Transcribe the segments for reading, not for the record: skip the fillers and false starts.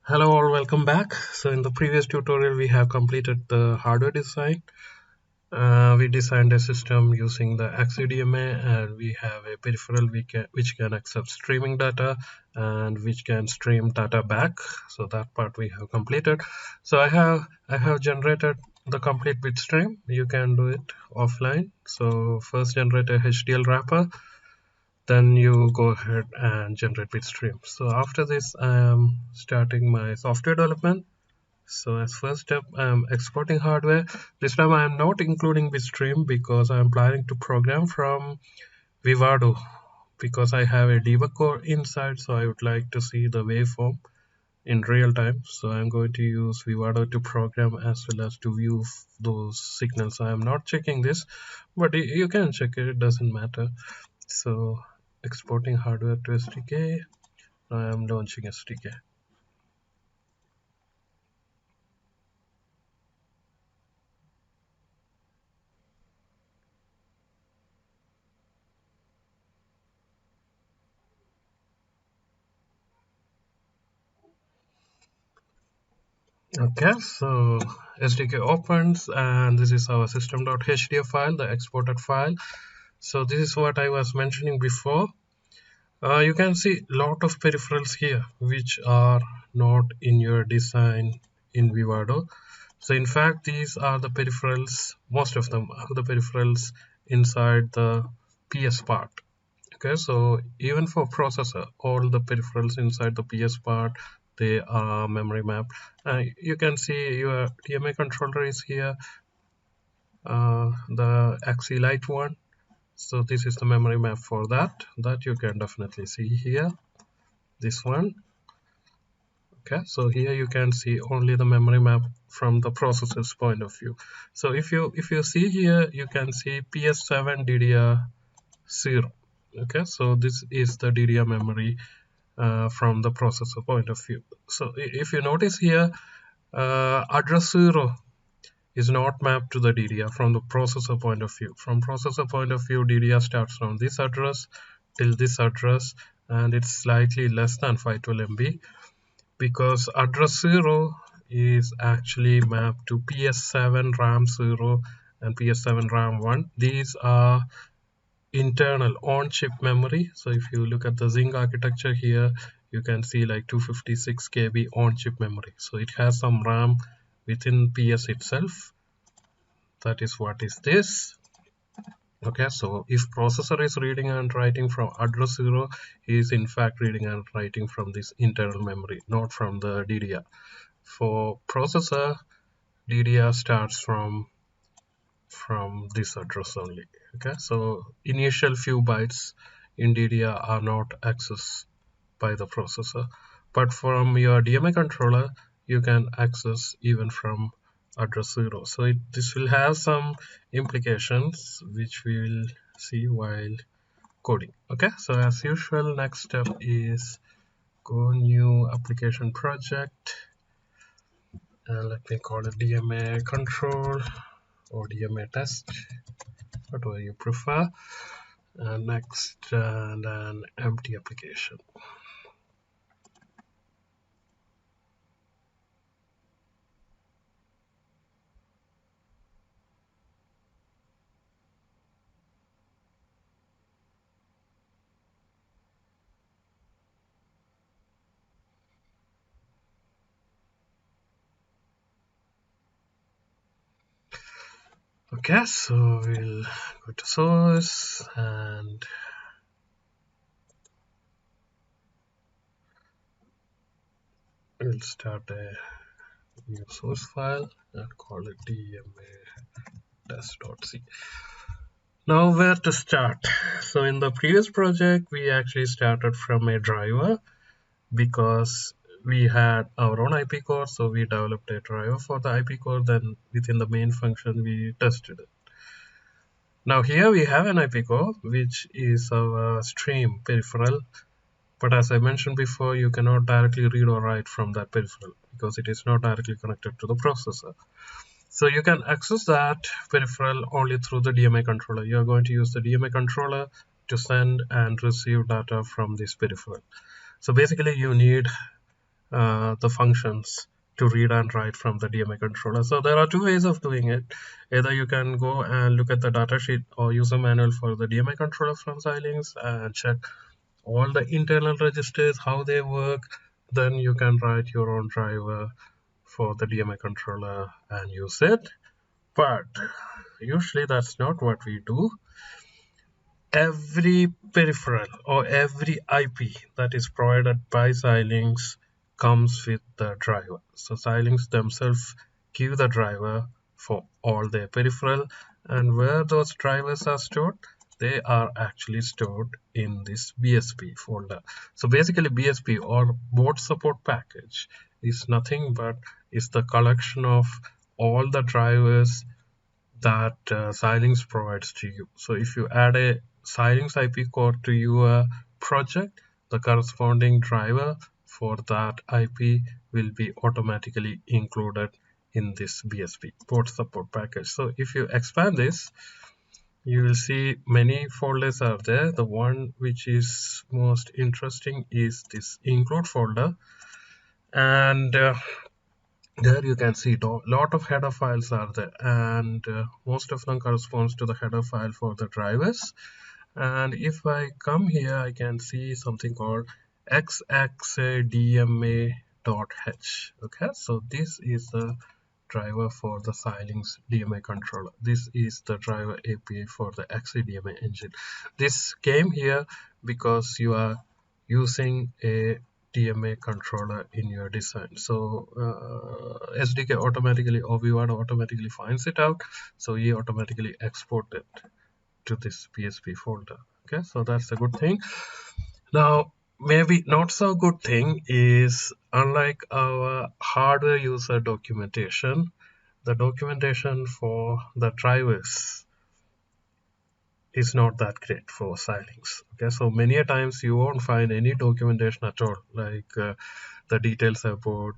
Hello all, welcome back. So in the previous tutorial we have completed the hardware design. We designed a system using the AXI DMA, and we have a peripheral which can accept streaming data and which can stream data back. So that part we have completed. So I have generated the complete bit stream. You can do it offline. So first generate a HDL wrapper, then you go ahead and generate bitstream. So after this I am starting my software development. So as first step, I'm exporting hardware. This time I am not including bitstream because I am planning to program from Vivado, because I have a debug core inside, so I would like to see the waveform in real time. So I'm going to use Vivado to program as well as to view those signals. I am not checking this, but you can check it, it doesn't matter. So exporting hardware to SDK. I am launching SDK. Okay, so SDK opens, and this is our system.hdf file, the exported file. So this is what I was mentioning before. You can see a lot of peripherals here which are not in your design in Vivado. So in fact, these are the peripherals, most of them are the peripherals inside the PS part. Okay, so even for processor, all the peripherals inside the PS part, they are memory mapped. You can see your DMA controller is here, the AXI Lite one. So this is the memory map for that you can definitely see here, this one. Okay, so here you can see only the memory map from the processor's point of view. So if you see here, you can see PS7 DDR0. Okay, so this is the DDR memory from the processor point of view. So if you notice here, address 0 is not mapped to the DDR from the processor point of view. From processor point of view, DDR starts from this address till this address, and it's slightly less than 512 MB, because address 0 is actually mapped to PS7 RAM 0 and PS7 RAM 1. These are internal on-chip memory. So if you look at the Zinc architecture here, you can see like 256 KB on-chip memory. So it has some RAM within PS itself. That is what is this. Okay, so if processor is reading and writing from address 0, he is in fact reading and writing from this internal memory, not from the DDR. For processor, DDR starts from this address only. Okay, so initial few bytes in DDR are not accessed by the processor, but from your DMA controller you can access even from address 0. So this will have some implications which we will see while coding. Okay, so as usual, next step is go new application project, and let me call it DMA control or DMA test, whatever you prefer. Next, and an empty application. Okay, so we'll go to source and we'll start a new source file and call it DMA test.c. Now where to start? So in the previous project, we actually started from a driver because we had our own IP core, so we developed a driver for the IP core. Then within the main function, we tested it. Now here we have an IP core, which is our stream peripheral. But as I mentioned before, you cannot directly read or write from that peripheral because it is not directly connected to the processor. So you can access that peripheral only through the DMA controller. You are going to use the DMA controller to send and receive data from this peripheral. So basically you need the functions to read and write from the DMA controller. So there are two ways of doing it. Either you can go and look at the datasheet or user manual for the DMA controller from Xilinx and check all the internal registers, how they work. Then you can write your own driver for the DMA controller and use it. But usually that's not what we do. Every peripheral or every IP that is provided by Xilinx comes with the driver. So Xilinx themselves give the driver for all their peripheral, and where those drivers are stored, they are actually stored in this BSP folder. So basically BSP or board support package is nothing but is the collection of all the drivers that Xilinx provides to you. So if you add a Xilinx IP core to your project, the corresponding driver for that IP will be automatically included in this BSP port support package. So if you expand this, you will see many folders are there. The one which is most interesting is this include folder, and there you can see a lot of header files are there, and most of them corresponds to the header file for the drivers. And if I come here, I can see something called XAXI DMA.h. Okay, so this is the driver for the Xilinx DMA controller. This is the driver API for the AXI DMA engine. This came here because you are using a DMA controller in your design. So SDK automatically or V1 automatically finds it out. So we automatically export it to this BSP folder. Okay, so that's a good thing. Now, maybe not so good thing is, unlike our hardware user documentation, the documentation for the drivers is not that great for Xilinx. Okay, so many a times you won't find any documentation at all, like the details about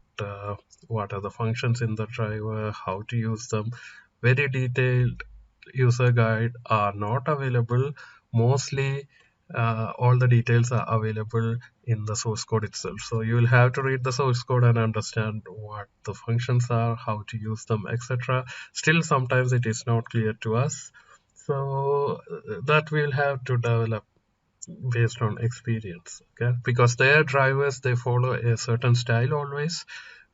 what are the functions in the driver, how to use them. Very detailed user guide are not available. Mostly all the details are available in the source code itself. So you will have to read the source code and understand what the functions are, how to use them, etc. Still, sometimes it is not clear to us. So that we'll have to develop based on experience. Okay, because their drivers, they follow a certain style always.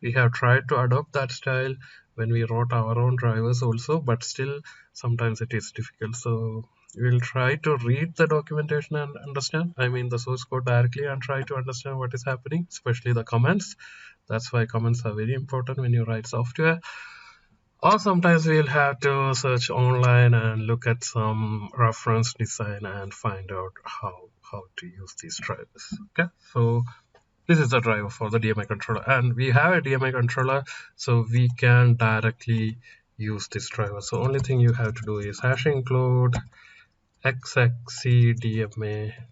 We have tried to adopt that style when we wrote our own drivers also, but still sometimes it is difficult. So we'll try to read the documentation and understand, I mean the source code directly, and try to understand what is happening, especially the comments. That's why comments are very important when you write software. Or sometimes we'll have to search online and look at some reference design and find out how to use these drivers. Okay, so this is the driver for the DMA controller, and we have a DMA controller, so we can directly use this driver. So only thing you have to do is hash include XAXI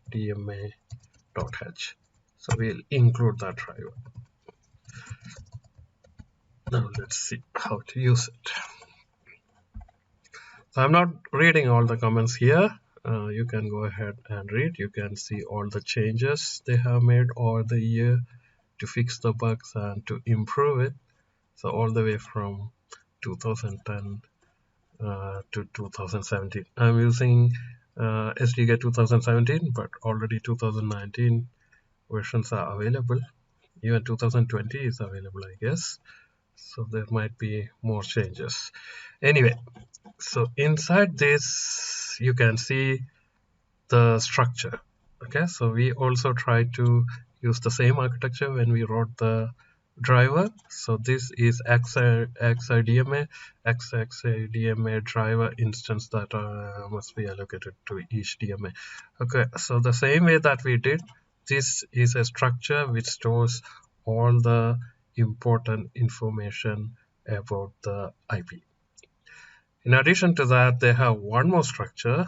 DMA.h. So we'll include that driver. Now let's see how to use it. So I'm not reading all the comments here. You can go ahead and read. You can see all the changes they have made over the year to fix the bugs and to improve it. So all the way from 2010 to 2017. I'm using SDK 2017, but already 2019 versions are available. Even 2020 is available, I guess. So there might be more changes. Anyway, so inside this you can see the structure. Okay, so we also try to use the same architecture when we wrote the driver. So this is AXI DMA, XAXI DMA driver instance that must be allocated to each DMA. Okay, so the same way that we did, this is a structure which stores all the important information about the IP. In addition to that, they have one more structure.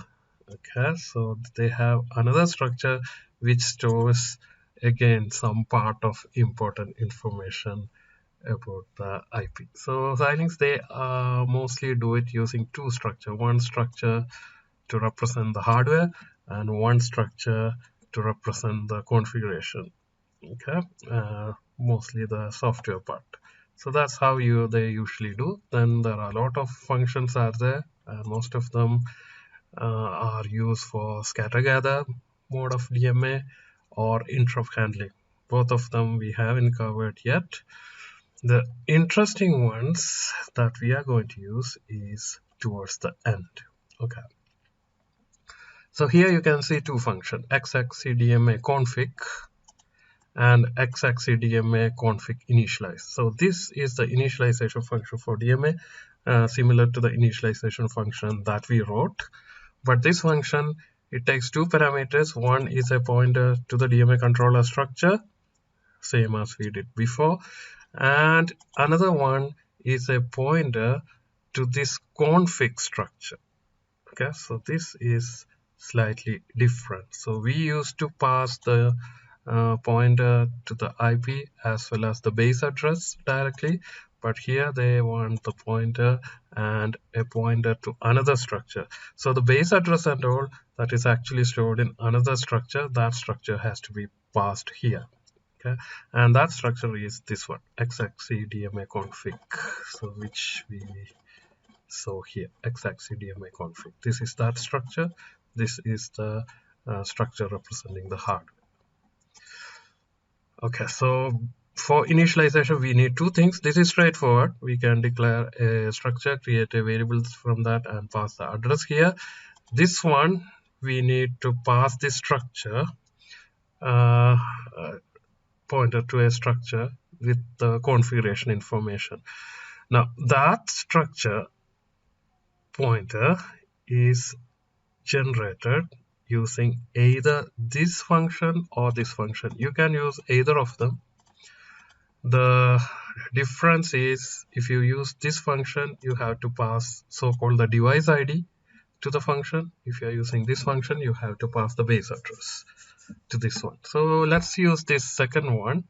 Okay, so they have another structure which stores again some part of important information about the IP. So Xilinx, they mostly do it using two structure. One structure to represent the hardware and one structure to represent the configuration. Okay, mostly the software part. So that's how they usually do. Then there are a lot of functions are there, and most of them are used for scatter gather mode of DMA or interrupt handling. Both of them we haven't covered yet. The interesting ones that we are going to use is towards the end. Okay. So here you can see two functions, XAXI DMA config and XAXI DMA config initialize. So this is the initialization function for DMA, similar to the initialization function that we wrote. But this function, it takes two parameters. One is a pointer to the DMA controller structure, same as we did before. And another one is a pointer to this config structure. Okay, so this is slightly different. So we used to pass the pointer to the IP as well as the base address directly, but here they want the pointer and a pointer to another structure. So the base address and all that is actually stored in another structure. That structure has to be passed here. Okay, and that structure is this one, XAXI DMA config. So which we saw here, XAXI DMA config. This is that structure. This is the structure representing the hardware. Okay, so for initialization, we need two things. This is straightforward. We can declare a structure, create a variable from that, and pass the address here. This one, we need to pass this structure pointer to a structure with the configuration information. Now, that structure pointer is generated using either this function or this function. You can use either of them. The difference is if you use this function, you have to pass so-called the device ID to the function. If you're using this function, you have to pass the base address to this one. So let's use this second one,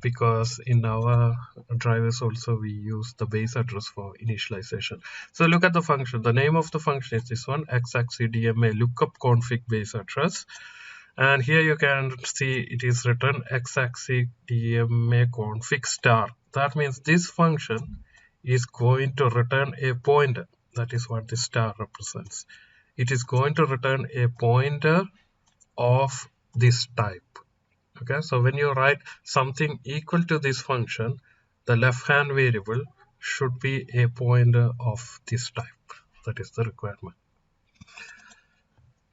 because in our drivers also we use the base address for initialization. So look at the function. The name of the function is this one, XAXI DMA lookup config base address. And here you can see it is written XAXI DMA config star. That means this function is going to return a pointer. That is what this star represents. It is going to return a pointer of this type. Okay, so when you write something equal to this function, the left hand variable should be a pointer of this type. That is the requirement.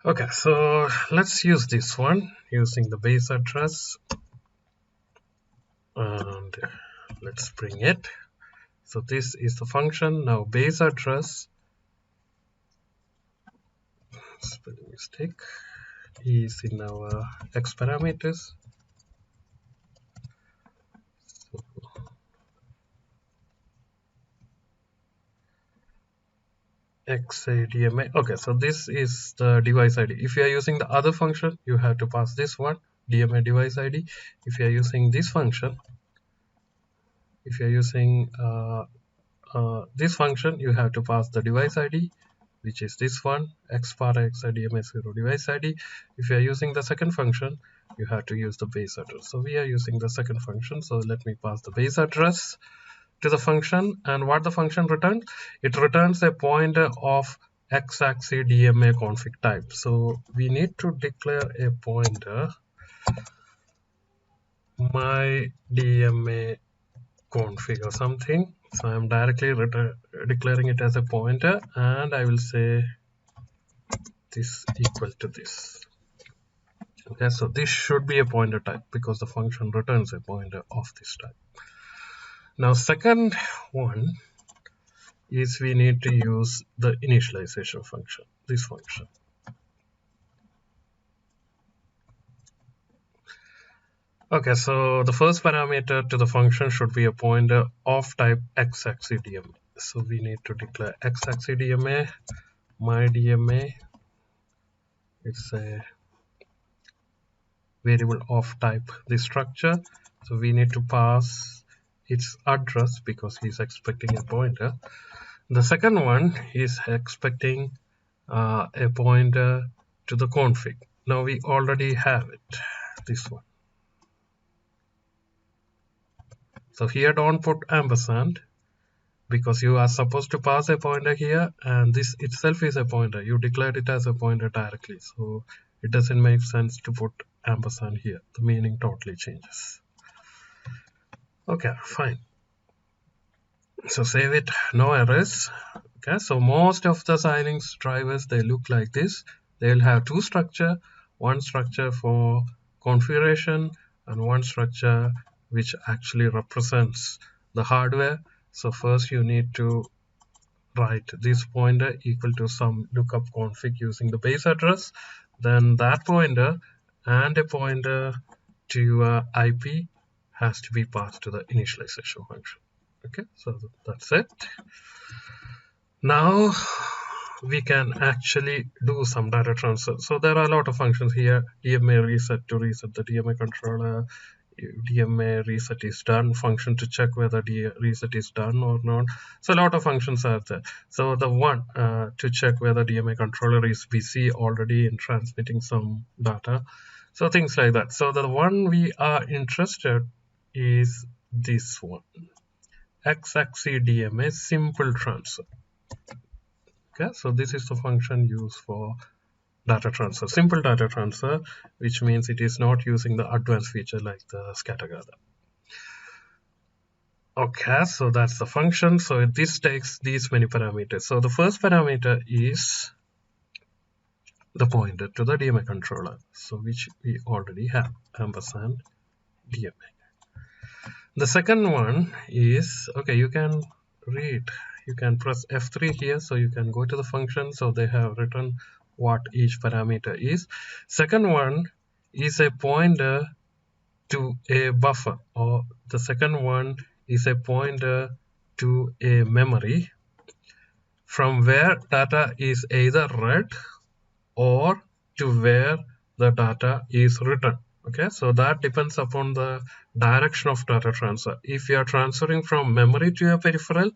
Okay, so let's use this one using the base address, and let's bring it. So this is the function. Now base address, spelling mistake, is in our X parameters. XA DMA. Okay, so this is the device ID. If you are using the other function, you have to pass this one, DMA device ID. If you are using this function, if you are using this function, you have to pass the device ID, which is this one, X bar X DMA 0 device ID. If you are using the second function, you have to use the base address. So we are using the second function. So let me pass the base address to the function, and what the function returns, it returns a pointer of XAXI DMA config type. So we need to declare a pointer my DMA config or something. So I'm directly declaring it as a pointer, and I will say this equal to this. Okay, so this should be a pointer type because the function returns a pointer of this type. Now second one is we need to use the initialization function, this function. Okay, so the first parameter to the function should be a pointer of type XAXI DMA. So we need to declare XAXI DMA, my DMA. It's a variable of type this structure. So we need to pass its address because he's expecting a pointer. The second one is expecting a pointer to the config. Now we already have it, this one. So here don't put ampersand, because you are supposed to pass a pointer here, and this itself is a pointer. You declared it as a pointer directly, so it doesn't make sense to put ampersand here. The meaning totally changes. Okay, fine. So save it, no errors. Okay, so most of the Xilinx drivers, they look like this. They'll have two structure, one structure for configuration and one structure which actually represents the hardware. So first you need to write this pointer equal to some lookup config using the base address, then that pointer and a pointer to your IP has to be passed to the initialization function. Okay, so that's it. Now we can actually do some data transfer. So there are a lot of functions here. DMA reset to reset the DMA controller, DMA reset is done, function to check whether the reset is done or not. So a lot of functions are there. So the one to check whether DMA controller is busy already in transmitting some data. So things like that. So the one we are interested is this one, AXI DMA simple transfer. Okay, so this is the function used for data transfer, simple data transfer, which means it is not using the advanced feature like the scatter gather. Okay, so that's the function. So this takes these many parameters. So the first parameter is the pointer to the DMA controller, so which we already have, ampersand DMA. The second one is, okay, you can read, you can press F3 here, so you can go to the function. So they have written what each parameter is. Second one is a pointer to a buffer, or the second one is a pointer to a memory from where data is either read or to where the data is written. Okay, so that depends upon the direction of data transfer. If you are transferring from memory to a peripheral,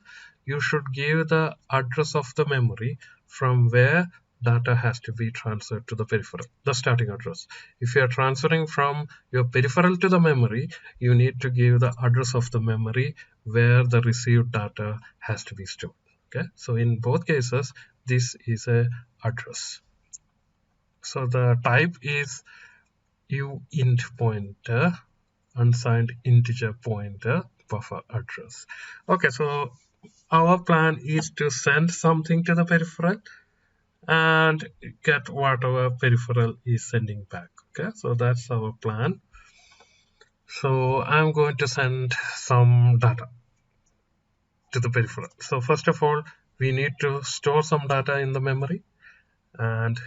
you should give the address of the memory from where data has to be transferred to the peripheral, the starting address. If you are transferring from your peripheral to the memory, you need to give the address of the memory where the received data has to be stored. Okay, so in both cases, this is a address. So the type is uint pointer, unsigned integer pointer, buffer address. Okay, so our plan is to send something to the peripheral and get whatever peripheral is sending back. Okay, so that's our plan. So I'm going to send some data to the peripheral. So first of all, we need to store some data in the memory and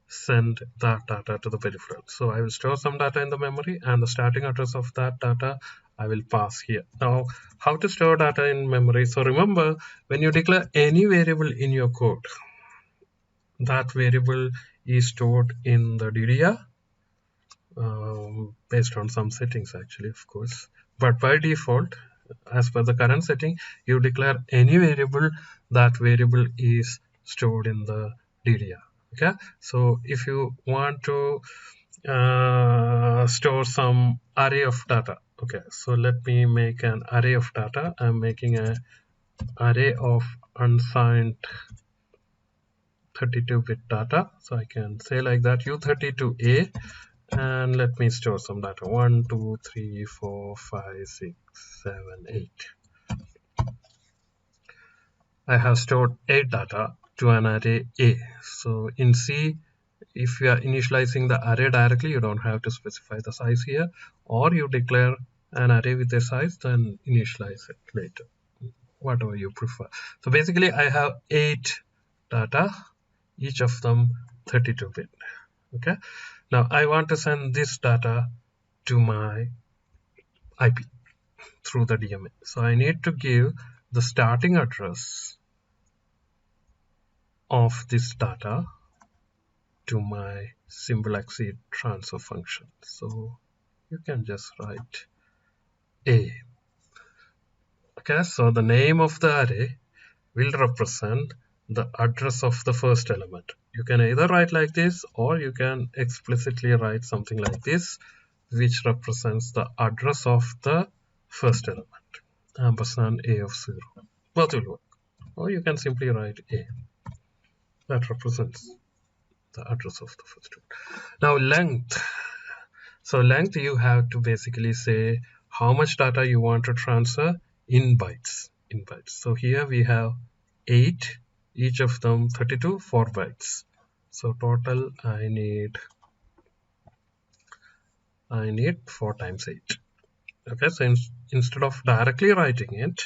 send that data to the peripheral. So I will store some data in the memory, and the starting address of that data I will pass here. Now, how to store data in memory? So remember, when you declare any variable in your code, that variable is stored in the DDR based on some settings, actually, of course. But by default, as per the current setting, you declare any variable, that variable is stored in the DDR. Okay, so if you want to store some array of data, okay, so let me make an array of data. I'm making an array of unsigned 32-bit data, so I can say like that, U32A, and let me store some data, 1 2 3 4 5 6 7 8. I have stored 8 data to an array A. So in C, if you are initializing the array directly, you don't have to specify the size here, or you declare an array with a size, then initialize it later, whatever you prefer. So basically I have 8 data, each of them 32-bit. Okay, now I want to send this data to my IP through the DMA. So I need to give the starting address of this data to my simple AXI transfer function. So you can just write A. Okay, so the name of the array will represent the address of the first element. You can either write like this, or you can explicitly write something like this, which represents the address of the first element, ampersand a of 0. Both will work. Or you can simply write a. That represents the address of the first one. Now length. So length, you have to basically say how much data you want to transfer in bytes. So here we have 8, each of them 32, 4 bytes. So total I need 4 times 8. Okay, so instead of directly writing it,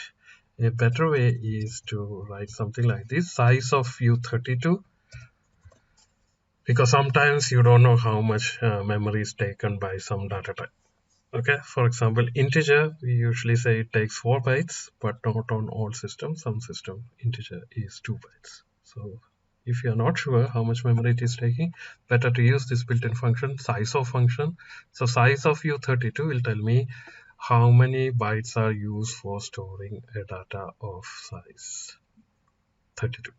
a better way is to write something like this: size of U32, because sometimes you don't know how much memory is taken by some data type. Okay, for example, integer, we usually say it takes 4 bytes, but not on all systems. Some system integer is 2 bytes. So if you are not sure how much memory it is taking, better to use this built-in function, size of function. So size of U32 will tell me how many bytes are used for storing a data of size 32.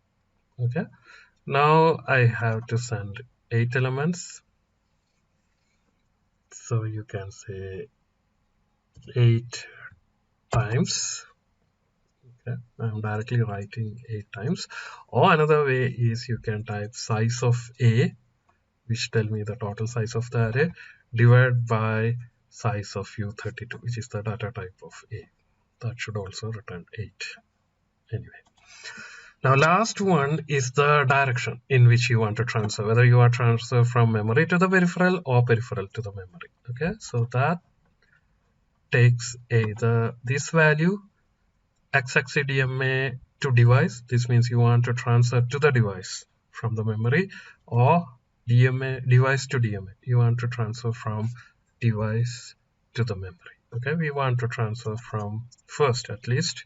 Okay, now I have to send 8 elements. So you can say 8 times. Okay, I'm directly writing 8 times. Or another way is you can type size of A, which tell me the total size of the array, divided by size of U32, which is the data type of A. That should also return 8. Anyway. Now last one is the direction in which you want to transfer, whether you are transfer from memory to the peripheral or peripheral to the memory. Okay, so that takes either this value AXI DMA to device. This means you want to transfer to the device from the memory, or DMA device to DMA. You want to transfer from device to the memory. Okay, we want to transfer from first, at least.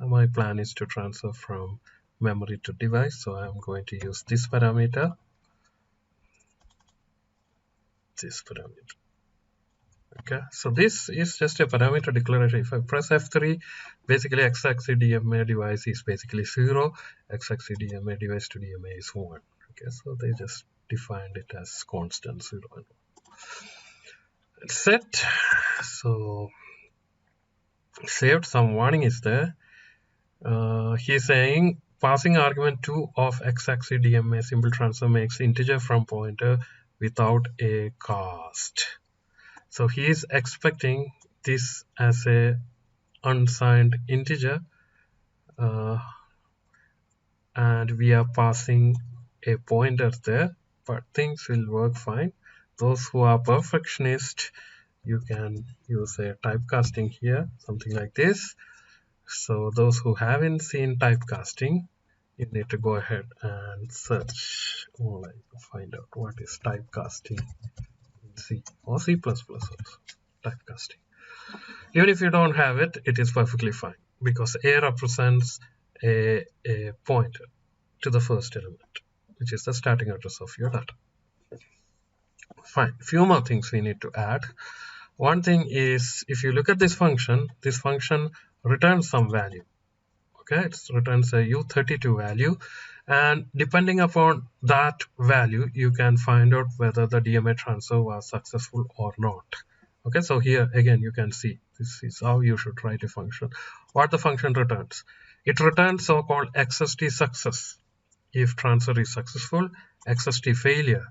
My plan is to transfer from memory to device, so I'm going to use this parameter. Okay, so this is just a parameter declaration. If I press F3, basically AXI DMA device is basically 0, AXI DMA device to DMA is 1. Okay, so they just defined it as constant 0 and 1. Set. So saved, some warning is there. He's saying passing argument 2 of AXI DMA simple transfer makes integer from pointer without a cast. So he is expecting this as a unsigned integer, and we are passing a pointer there, but things will work fine. Those who are perfectionist, you can use a typecasting here, something like this. So those who haven't seen typecasting, you need to go ahead and search online to find out what is typecasting in C or C++ also. Typecasting. Even if you don't have it, it is perfectly fine, because A represents a pointer to the first element, which is the starting address of your data. Fine. Few more things we need to add. One thing is, if you look at this function returns some value. Okay, it returns a U32 value, and depending upon that value, you can find out whether the DMA transfer was successful or not. Okay, so here again you can see this is how you should write a function. What the function returns? It returns so-called XST success if transfer is successful, XST failure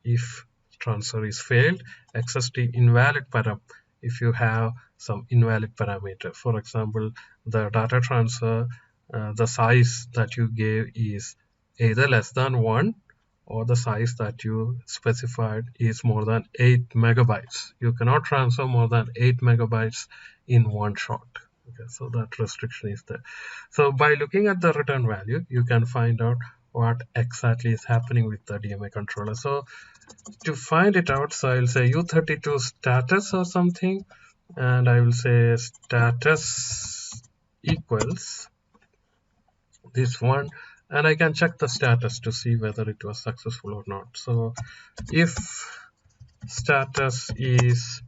if transfer is failed, XST invalid param if you have some invalid parameter. For example, the data transfer, the size that you gave is either less than 1, or the size that you specified is more than 8 megabytes. You cannot transfer more than 8 megabytes in one shot. Okay, so that restriction is there. So by looking at the return value, you can find out what exactly is happening with the DMA controller. So to find it out, so I will say U32 status or something, and I will say status equals this one, and I can check the status to see whether it was successful or not. So if status is,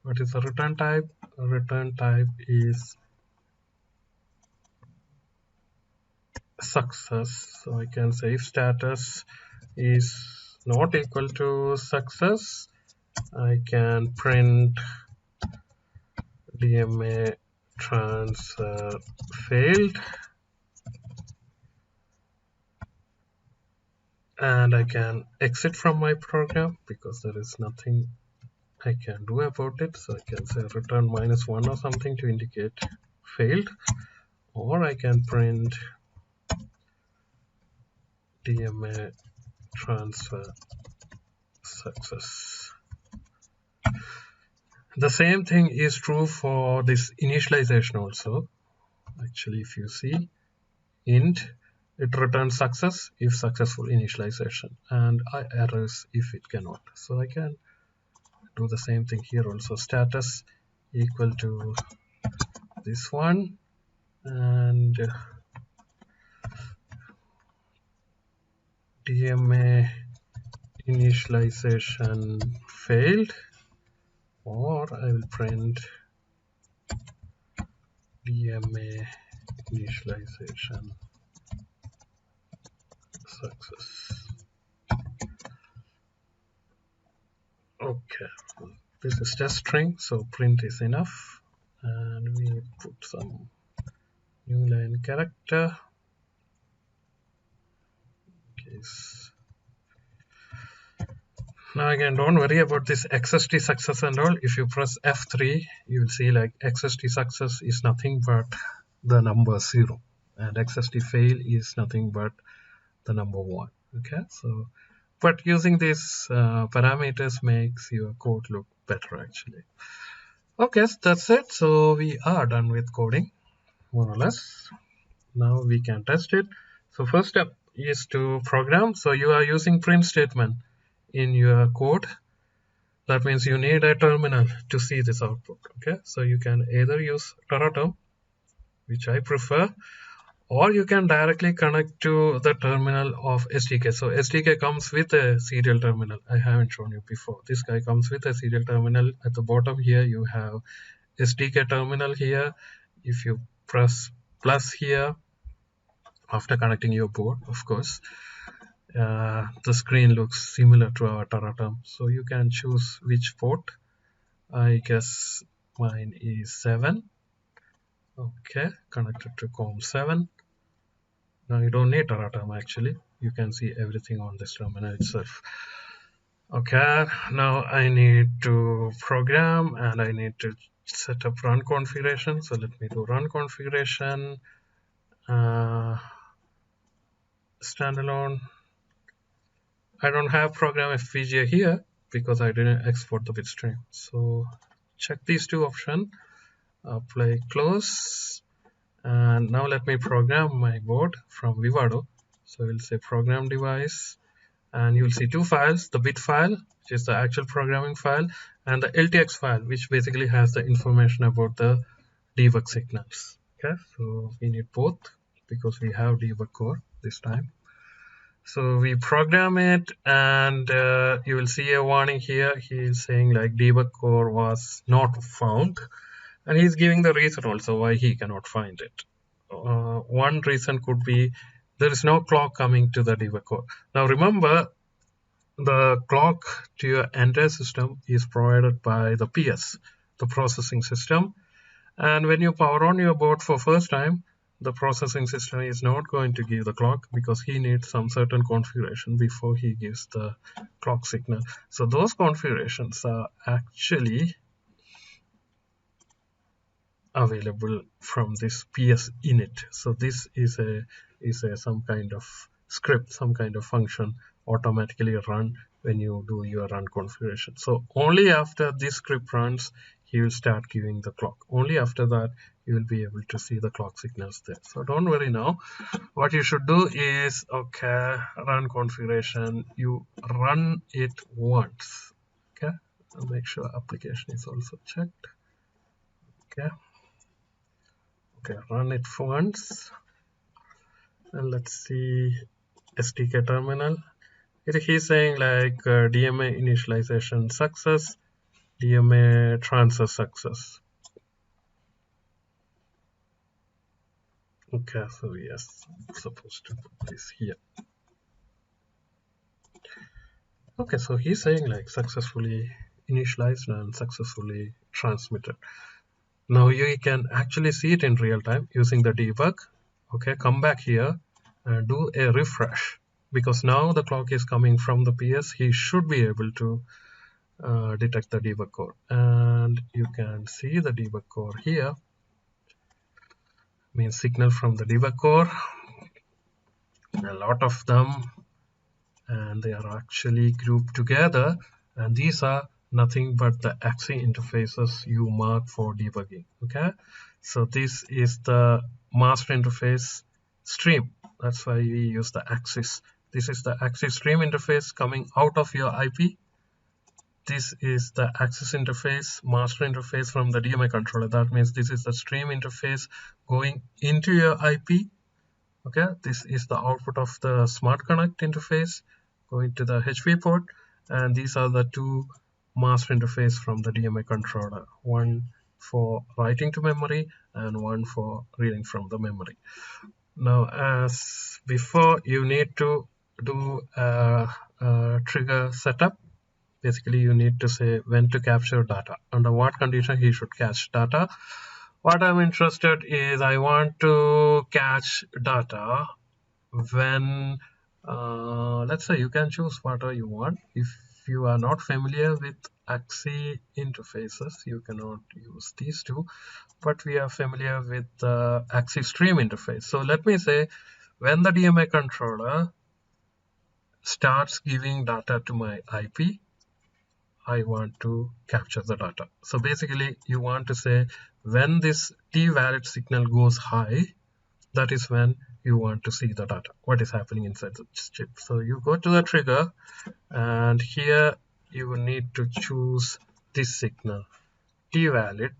what is the return type? Return type is success. So I can say if status is not equal to success, I can print DMA transfer failed, and I can exit from my program because there is nothing I can do about it. So I can say return -1 or something to indicate failed, or I can print DMA transfer success. The same thing is true for this initialization also. Actually, if you see int, it returns success if successful initialization, and errors if it cannot. So I can do the same thing here also. Status equal to this one, and DMA initialization failed, or I will print DMA initialization success. Okay, this is just string, so print is enough, and we put some new line character. Case. Now again, don't worry about this XST success and all. If you press F3, you will see like XST success is nothing but the number 0, and XST fail is nothing but the number 1. Okay, so but using these parameters makes your code look better actually. Okay, so that's it. So we are done with coding, more or less. Now we can test it. So first step is to program. So you are using print statement in your code. That means you need a terminal to see this output. Okay, so you can either use Teraterm, which I prefer, or you can directly connect to the terminal of SDK. So SDK comes with a serial terminal. I haven't shown you before. This guy comes with a serial terminal. At the bottom here you have SDK terminal here. If you press plus here after connecting your board, of course, the screen looks similar to our Teraterm. So you can choose which port. I guess mine is 7. Okay, connected to COM7. Now you don't need Teraterm actually. You can see everything on this terminal itself. Okay, now I need to program and I need to set up run configuration. So let me do run configuration. Standalone. I don't have program FPGA here because I didn't export the bitstream. So check these two options. Apply close. And now let me program my board from Vivado. So we'll say program device, and you'll see two files, the bit file, which is the actual programming file, and the LTX file, which basically has the information about the debug signals. Okay, so we need both because we have debug core this time. So we program it, and you will see a warning here. He is saying like debug core was not found, and he's giving the reason also why he cannot find it. One reason could be there is no clock coming to the debug core. Now remember, the clock to your entire system is provided by the PS, the processing system, and when you power on your board for first time, the processing system is not going to give the clock because he needs some certain configuration before he gives the clock signal. So those configurations are actually available from this PS init. So this is a some kind of script, some kind of function automatically run when you do your run configuration. So only after this script runs, he will start giving the clock. Only after that, you will be able to see the clock signals there. So don't worry now. What you should do is, okay, run configuration, you run it once. Okay, and make sure application is also checked. Okay. Okay, run it once, and let's see SDK terminal. He's saying like DMA initialization success, DMA transfer success. Okay, so yes, I'm supposed to put this here. Okay, so he's saying like successfully initialized and successfully transmitted. Now you can actually see it in real time using the debug. Okay, come back here and do a refresh, because now the clock is coming from the PS. He should be able to detect the debug code, and you can see the debug code here, means signal from the debug core, a lot of them, and they are actually grouped together, and these are nothing but the AXI interfaces you mark for debugging. Okay, so this is the master interface stream, that's why we use the axis. This is the AXI stream interface coming out of your IP. This is the access interface, master interface from the DMA controller. That means this is the stream interface going into your IP. Okay, this is the output of the smart connect interface going to the HP port, and these are the two master interface from the DMA controller, one for writing to memory and one for reading from the memory. Now, as before, you need to do a trigger setup. Basically, you need to say when to capture data, under what condition he should catch data. What I'm interested is I want to catch data when, let's say you can choose whatever you want. If you are not familiar with AXI interfaces, you cannot use these two, but we are familiar with the AXI stream interface. So let me say when the DMA controller starts giving data to my IP, I want to capture the data. So basically you want to say when this T valid signal goes high, that is when you want to see the data, what is happening inside the chip. So you go to the trigger, and here you will need to choose this signal, T valid,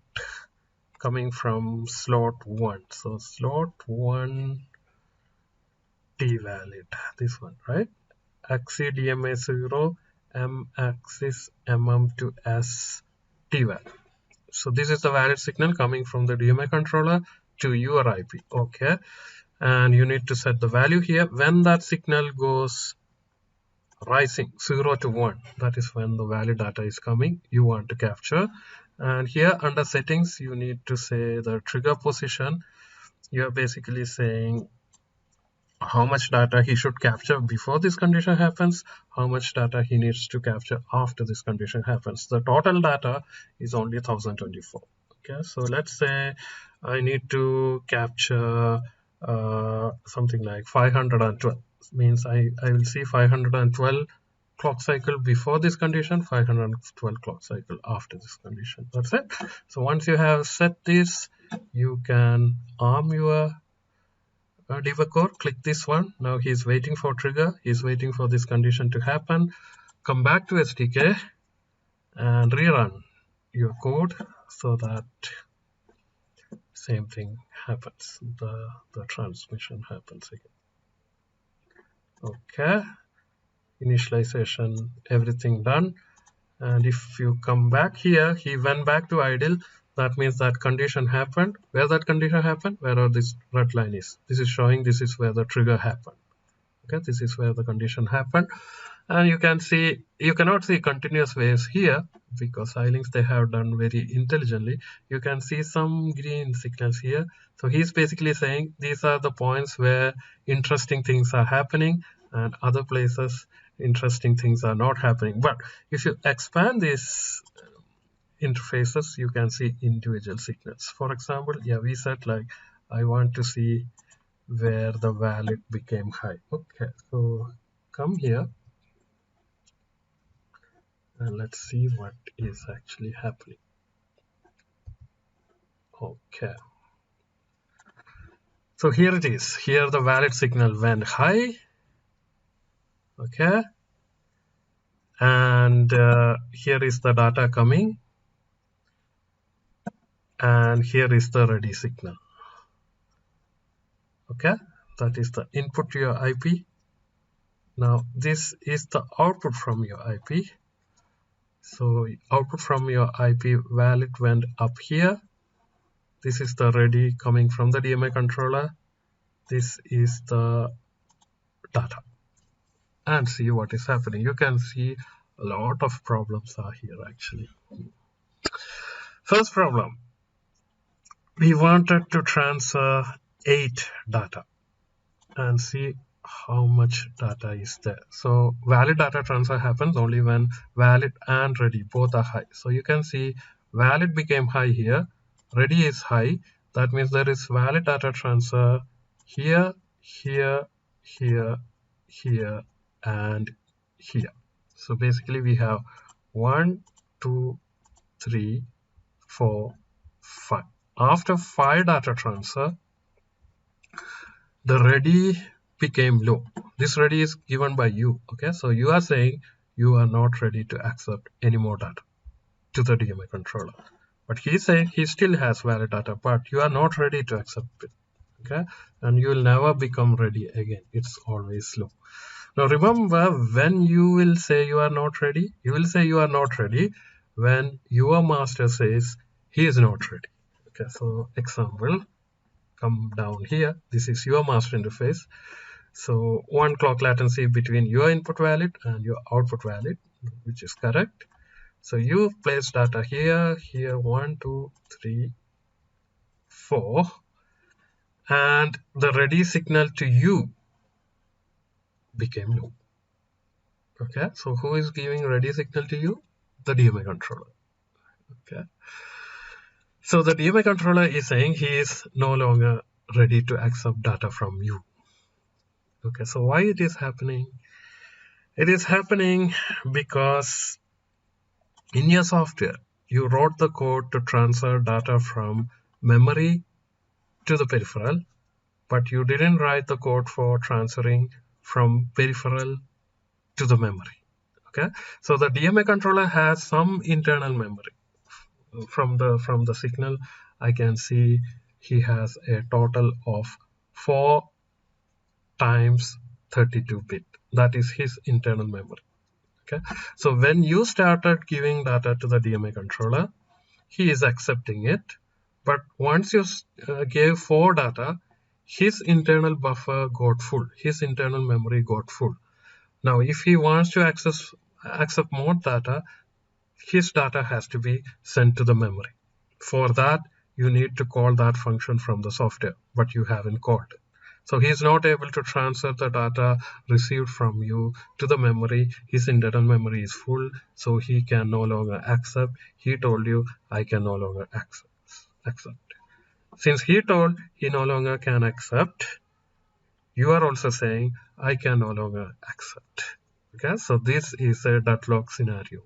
coming from slot 1. So slot 1 T valid, this one, right? AXI DMA 0 M axis mm to S T valid. So this is the valid signal coming from the DMA controller to your IP. Okay, and you need to set the value here. When that signal goes rising 0 to 1, that is when the valid data is coming, you want to capture. And here under settings, you need to say the trigger position. You're basically saying how much data he should capture before this condition happens, how much data he needs to capture after this condition happens. The total data is only 1024. Okay, so let's say I need to capture something like 512. Means I will see 512 clock cycle before this condition, 512 clock cycle after this condition. That's it. So once you have set this, you can arm your debug core. Click this one. Now he's waiting for trigger. He's waiting for this condition to happen. Come back to SDK and rerun your code so that same thing happens. The transmission happens again. Okay, initialization, everything done. And if you come back here, he went back to idle. That means that condition happened. Where that condition happened, where this red line is, this is showing this is where the trigger happened. Okay, this is where the condition happened. And you can see, you cannot see continuous waves here because Xilinx they have done very intelligently. You can see some green signals here. So he's basically saying these are the points where interesting things are happening, and other places interesting things are not happening. But if you expand these interfaces, you can see individual signals. For example, yeah, we said like I want to see where the valid became high. Okay, so come here and let's see what is actually happening. Okay, so here it is. Here the valid signal went high. Okay, and here is the data coming, and here is the ready signal. Okay, that is the input to your IP. Now this is the output from your IP. So output from your IP valid went up here. This is the ready coming from the DMA controller. This is the data. And see what is happening. You can see a lot of problems are here actually. First problem, we wanted to transfer 8 data and see how much data is there. So valid data transfer happens only when valid and ready both are high. So you can see valid became high here, ready is high. That means there is valid data transfer here, here, here, here, and here. So basically we have 1, 2, 3, 4, 5. After 5 data transfer, the ready became low. This ready is given by you. Okay, so you are saying you are not ready to accept any more data to the DMA controller. But he's saying he still has valid data, but you are not ready to accept it. Okay, and you will never become ready again. It's always slow. Now remember, when you will say you are not ready, you will say you are not ready when your master says he is not ready. Okay, so example, come down here. This is your master interface. So one clock latency between your input valid and your output valid, which is correct. So you place data here, here, 1, 2, 3, 4, and the ready signal to you became low. Okay, so who is giving ready signal to you? The DMA controller. Okay, so the DMA controller is saying he is no longer ready to accept data from you. Okay, so why it is happening? It is happening because in your software, you wrote the code to transfer data from memory to the peripheral, but you didn't write the code for transferring from peripheral to the memory. Okay, so the DMA controller has some internal memory. From the signal, I can see he has a total of 4 times 32-bit. That is his internal memory. Okay, so when you started giving data to the DMA controller, he is accepting it, but once you gave 4 data, his internal buffer got full, his internal memory got full. Now if he wants to accept more data, his data has to be sent to the memory. For that, you need to call that function from the software, but you haven't called it. So he is not able to transfer the data received from you to the memory. His internal memory is full, so he can no longer accept. He told you, I can no longer accept. Since he told he no longer can accept, you are also saying, I can no longer accept. Okay, so this is a deadlock scenario.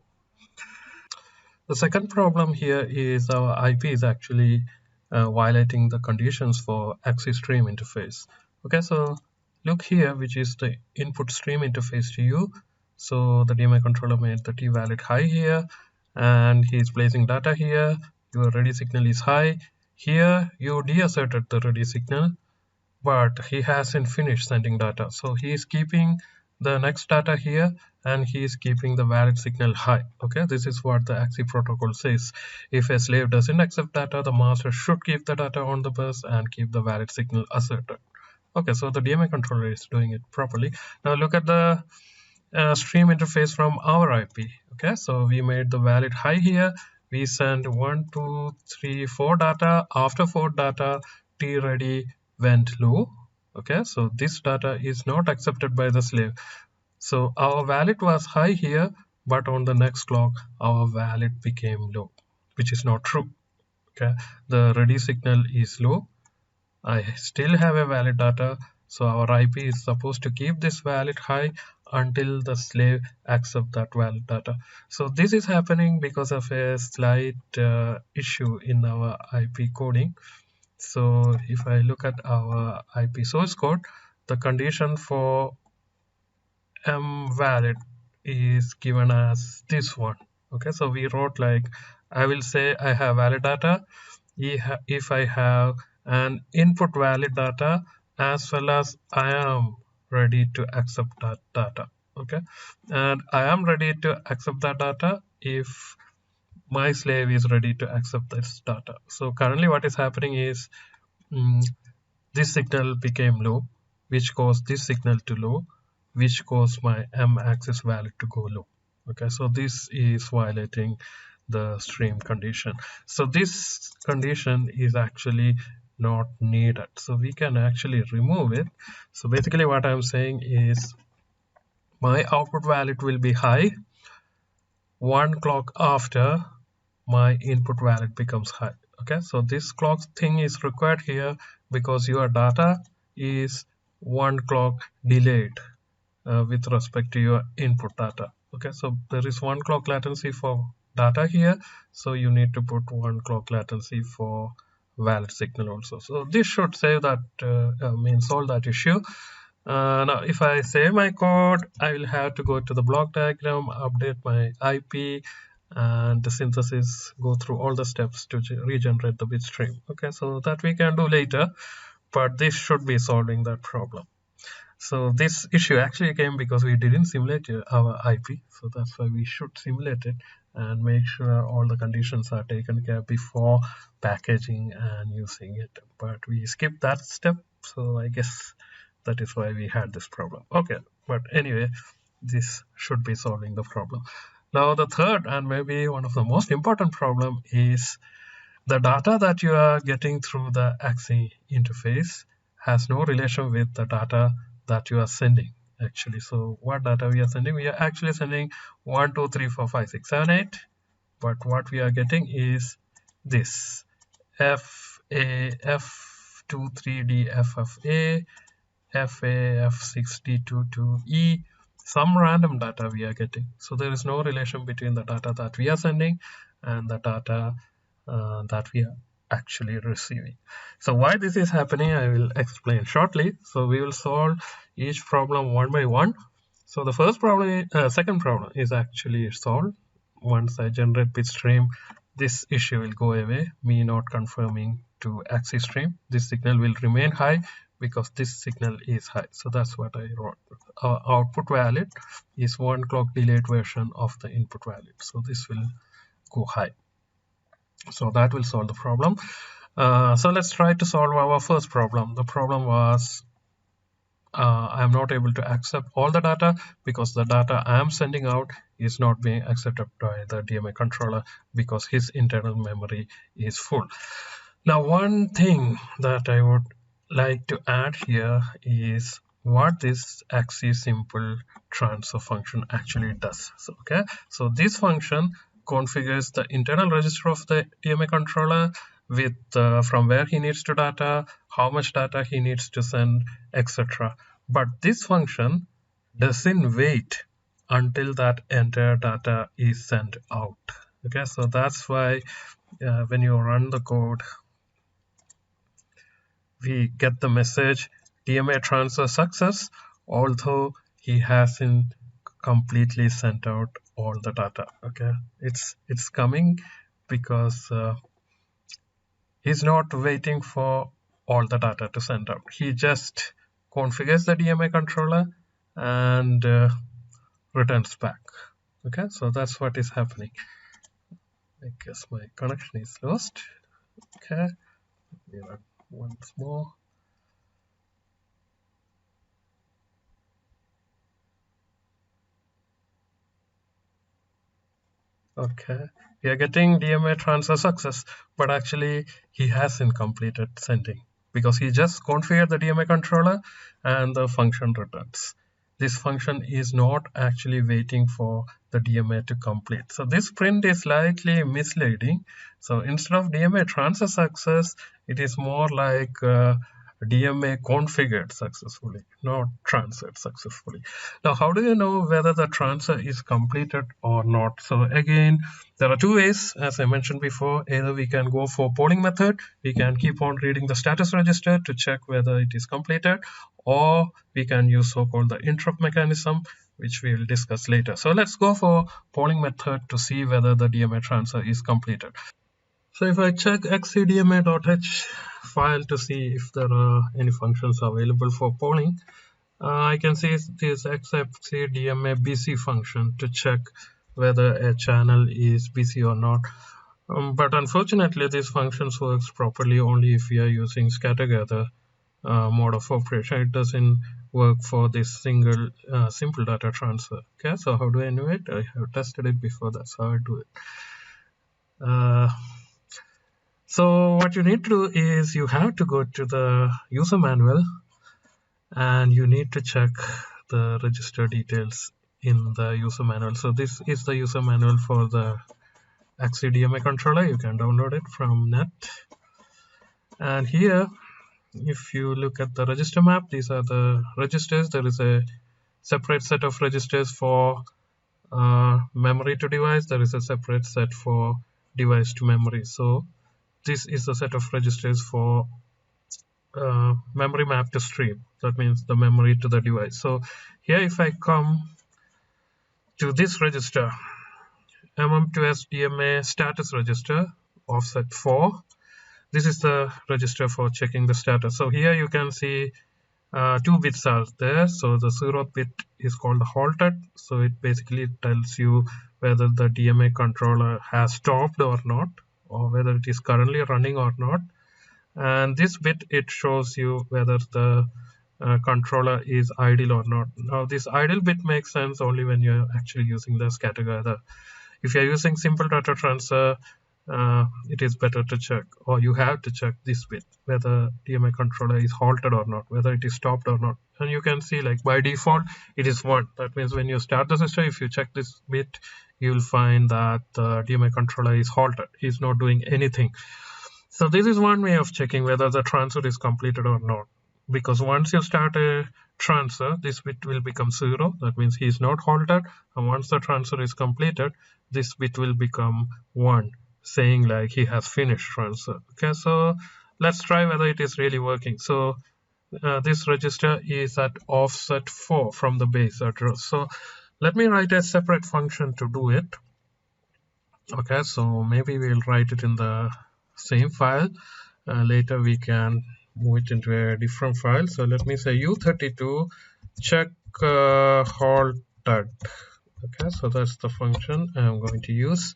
The second problem here is our IP is actually violating the conditions for AXI stream interface. Okay, so look here, which is the input stream interface to you. So the DMA controller made the T valid high here, and he is placing data here. Your ready signal is high. Here you deasserted the ready signal, but he hasn't finished sending data. So he is keeping the next data here, and he is keeping the valid signal high. Okay, this is what the AXI protocol says. If a slave doesn't accept data, the master should keep the data on the bus and keep the valid signal asserted. Okay, so the DMA controller is doing it properly. Now look at the stream interface from our IP. Okay, so we made the valid high here. We send 1, 2, 3, 4 data. After 4 data, T ready went low. Okay, so this data is not accepted by the slave. So our valid was high here, but on the next clock, our valid became low, which is not true. Okay, the ready signal is low. I still have a valid data, so our IP is supposed to keep this valid high until the slave accepts that valid data. So this is happening because of a slight issue in our IP coding. So if I look at our IP source code, the condition for valid is given as this one. Okay, so we wrote like, I will say I have valid data if I have an input valid data as well as I am ready to accept that data. Okay, and I am ready to accept that data if my slave is ready to accept this data. So currently what is happening is this signal became low, which caused this signal to low, which caused my M axis valid to go low. Okay, so this is violating the stream condition. So this condition is actually not needed, so we can actually remove it. So basically what I'm saying is my output valid will be high one clock after my input valid becomes high. Okay, so this clock thing is required here because your data is one clock delayed with respect to your input data. Okay, so there is one clock latency for data here, so you need to put one clock latency for valid signal also. So this should save that solve that issue. Now if I save my code, I will have to go to the block diagram, update my IP, and the synthesis, go through all the steps to regenerate the bit stream. Okay, so that we can do later, but this should be solving that problem. So this issue actually came because we didn't simulate our IP, so that's why we should simulate it and make sure all the conditions are taken care before packaging and using it. But we skipped that step, so I guess that is why we had this problem. Okay, but anyway, this should be solving the problem. Now the third and maybe one of the most important problem is the data that you are getting through the AXI interface has no relation with the data that you are sending actually. So what data we are sending? We are actually sending 1 2 3 4 5 6 7 8, but what we are getting is this FA F23D FFA FA F6D22E, some random data we are getting. So there is no relation between the data that we are sending and the data that we are actually receiving. So why this is happening, I will explain shortly. So we will solve each problem one by one. So the first problem, second problem is actually solved. Once I generate bit stream, this issue will go away, me not confirming to AXI stream. This signal will remain high because this signal is high. So that's what I wrote. Our output valid is one clock delayed version of the input valid. So this will go high. So that will solve the problem. So let's try to solve our first problem. The problem was I am not able to accept all the data because the data I am sending out is not being accepted by the DMA controller because his internal memory is full. Now one thing that I would like to add here is what this AXI simple transfer function actually does. So, okay, so this function configures the internal register of the DMA controller with from where he needs to data, how much data he needs to send, etc. But this function doesn't wait until that entire data is sent out. Okay, so that's why when you run the code, we get the message DMA transfer success, although he hasn't completely sent out all the data. Okay, it's coming because he's not waiting for all the data to send out. He just configures the DMA controller and returns back. Okay, so that's what is happening. I guess my connection is lost. Okay, once more. Okay, we are getting DMA transfer success, but actually he hasn't completed sending because he just configured the DMA controller and the function returns. This function is not actually waiting for the DMA to complete. So this print is slightly misleading. So instead of DMA transfer success, it is more like DMA configured successfully, not transferred successfully. Now, how do you know whether the transfer is completed or not? So again, there are two ways, as I mentioned before. Either we can go for polling method, we can keep on reading the status register to check whether it is completed, or we can use so-called the interrupt mechanism, which we will discuss later. So let's go for polling method to see whether the DMA transfer is completed. So if I check xcdma.h file to see if there are any functions available for polling, I can see this xcdma bc function to check whether a channel is busy or not. But unfortunately, these functions works properly only if we are using scatter-gather mode of operation. It doesn't work for this single simple data transfer. Okay, so how do I know it? I have tested it before. That's how I do it. So what you need to do is you have to go to the user manual and you need to check the register details in the user manual. So this is the user manual for the AXI DMA controller. You can download it from net. And here, if you look at the register map, these are the registers. There is a separate set of registers for memory to device. There is a separate set for device to memory. So this is the set of registers for memory map to stream. That means the memory to the device. So here, if I come to this register, MM2S DMA status register offset 4, this is the register for checking the status. So here you can see 2 bits are there. So the 0th bit is called halted. So it basically tells you whether the DMA controller has stopped or not, or whether it is currently running or not. And this bit, it shows you whether the controller is idle or not. Now this idle bit makes sense only when you're actually using the scatter gather. If you're using simple data transfer, it is better to check, or you have to check this bit, whether DMA controller is halted or not, whether it is stopped or not. And you can see, like, by default it is 1. That means when you start the system, if you check this bit, you will find that the DMA controller is halted, is not doing anything. So this is one way of checking whether the transfer is completed or not, because once you start a transfer, this bit will become 0. That means he is not halted. And once the transfer is completed, this bit will become 1, saying like he has finished transfer. Okay, so let's try whether it is really working. So this register is at offset 4 from the base address. So let me write a separate function to do it. Okay, so maybe we'll write it in the same file. Later we can move it into a different file. So let me say u32 check halted. Okay, so that's the function I'm going to use.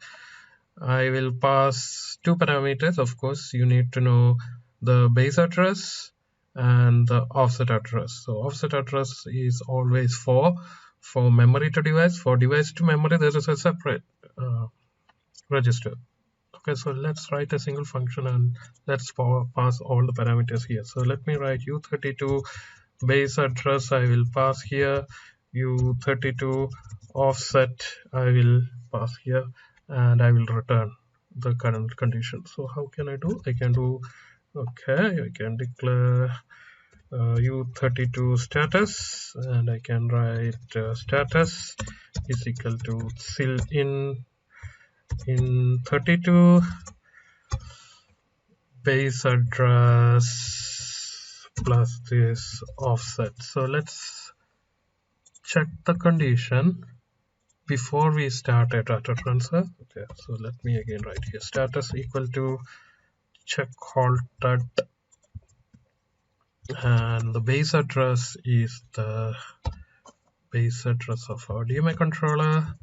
I will pass 2 parameters. Of course, you need to know the base address and the offset address. So offset address is always 4 for memory to device. For device to memory, there is a separate register. Okay, so let's write a single function and let's pass all the parameters here. So let me write u32 base address, I will pass here, u32 offset I will pass here, and I will return the current condition. So how can I do? I can do, okay, I can declare u32 status, and I can write status is equal to Xilinx in 32 base address plus this offset. So let's check the condition before we start a data transfer. Okay, so let me again write here status equal to check halted, and the base address is the base address of our DMA controller,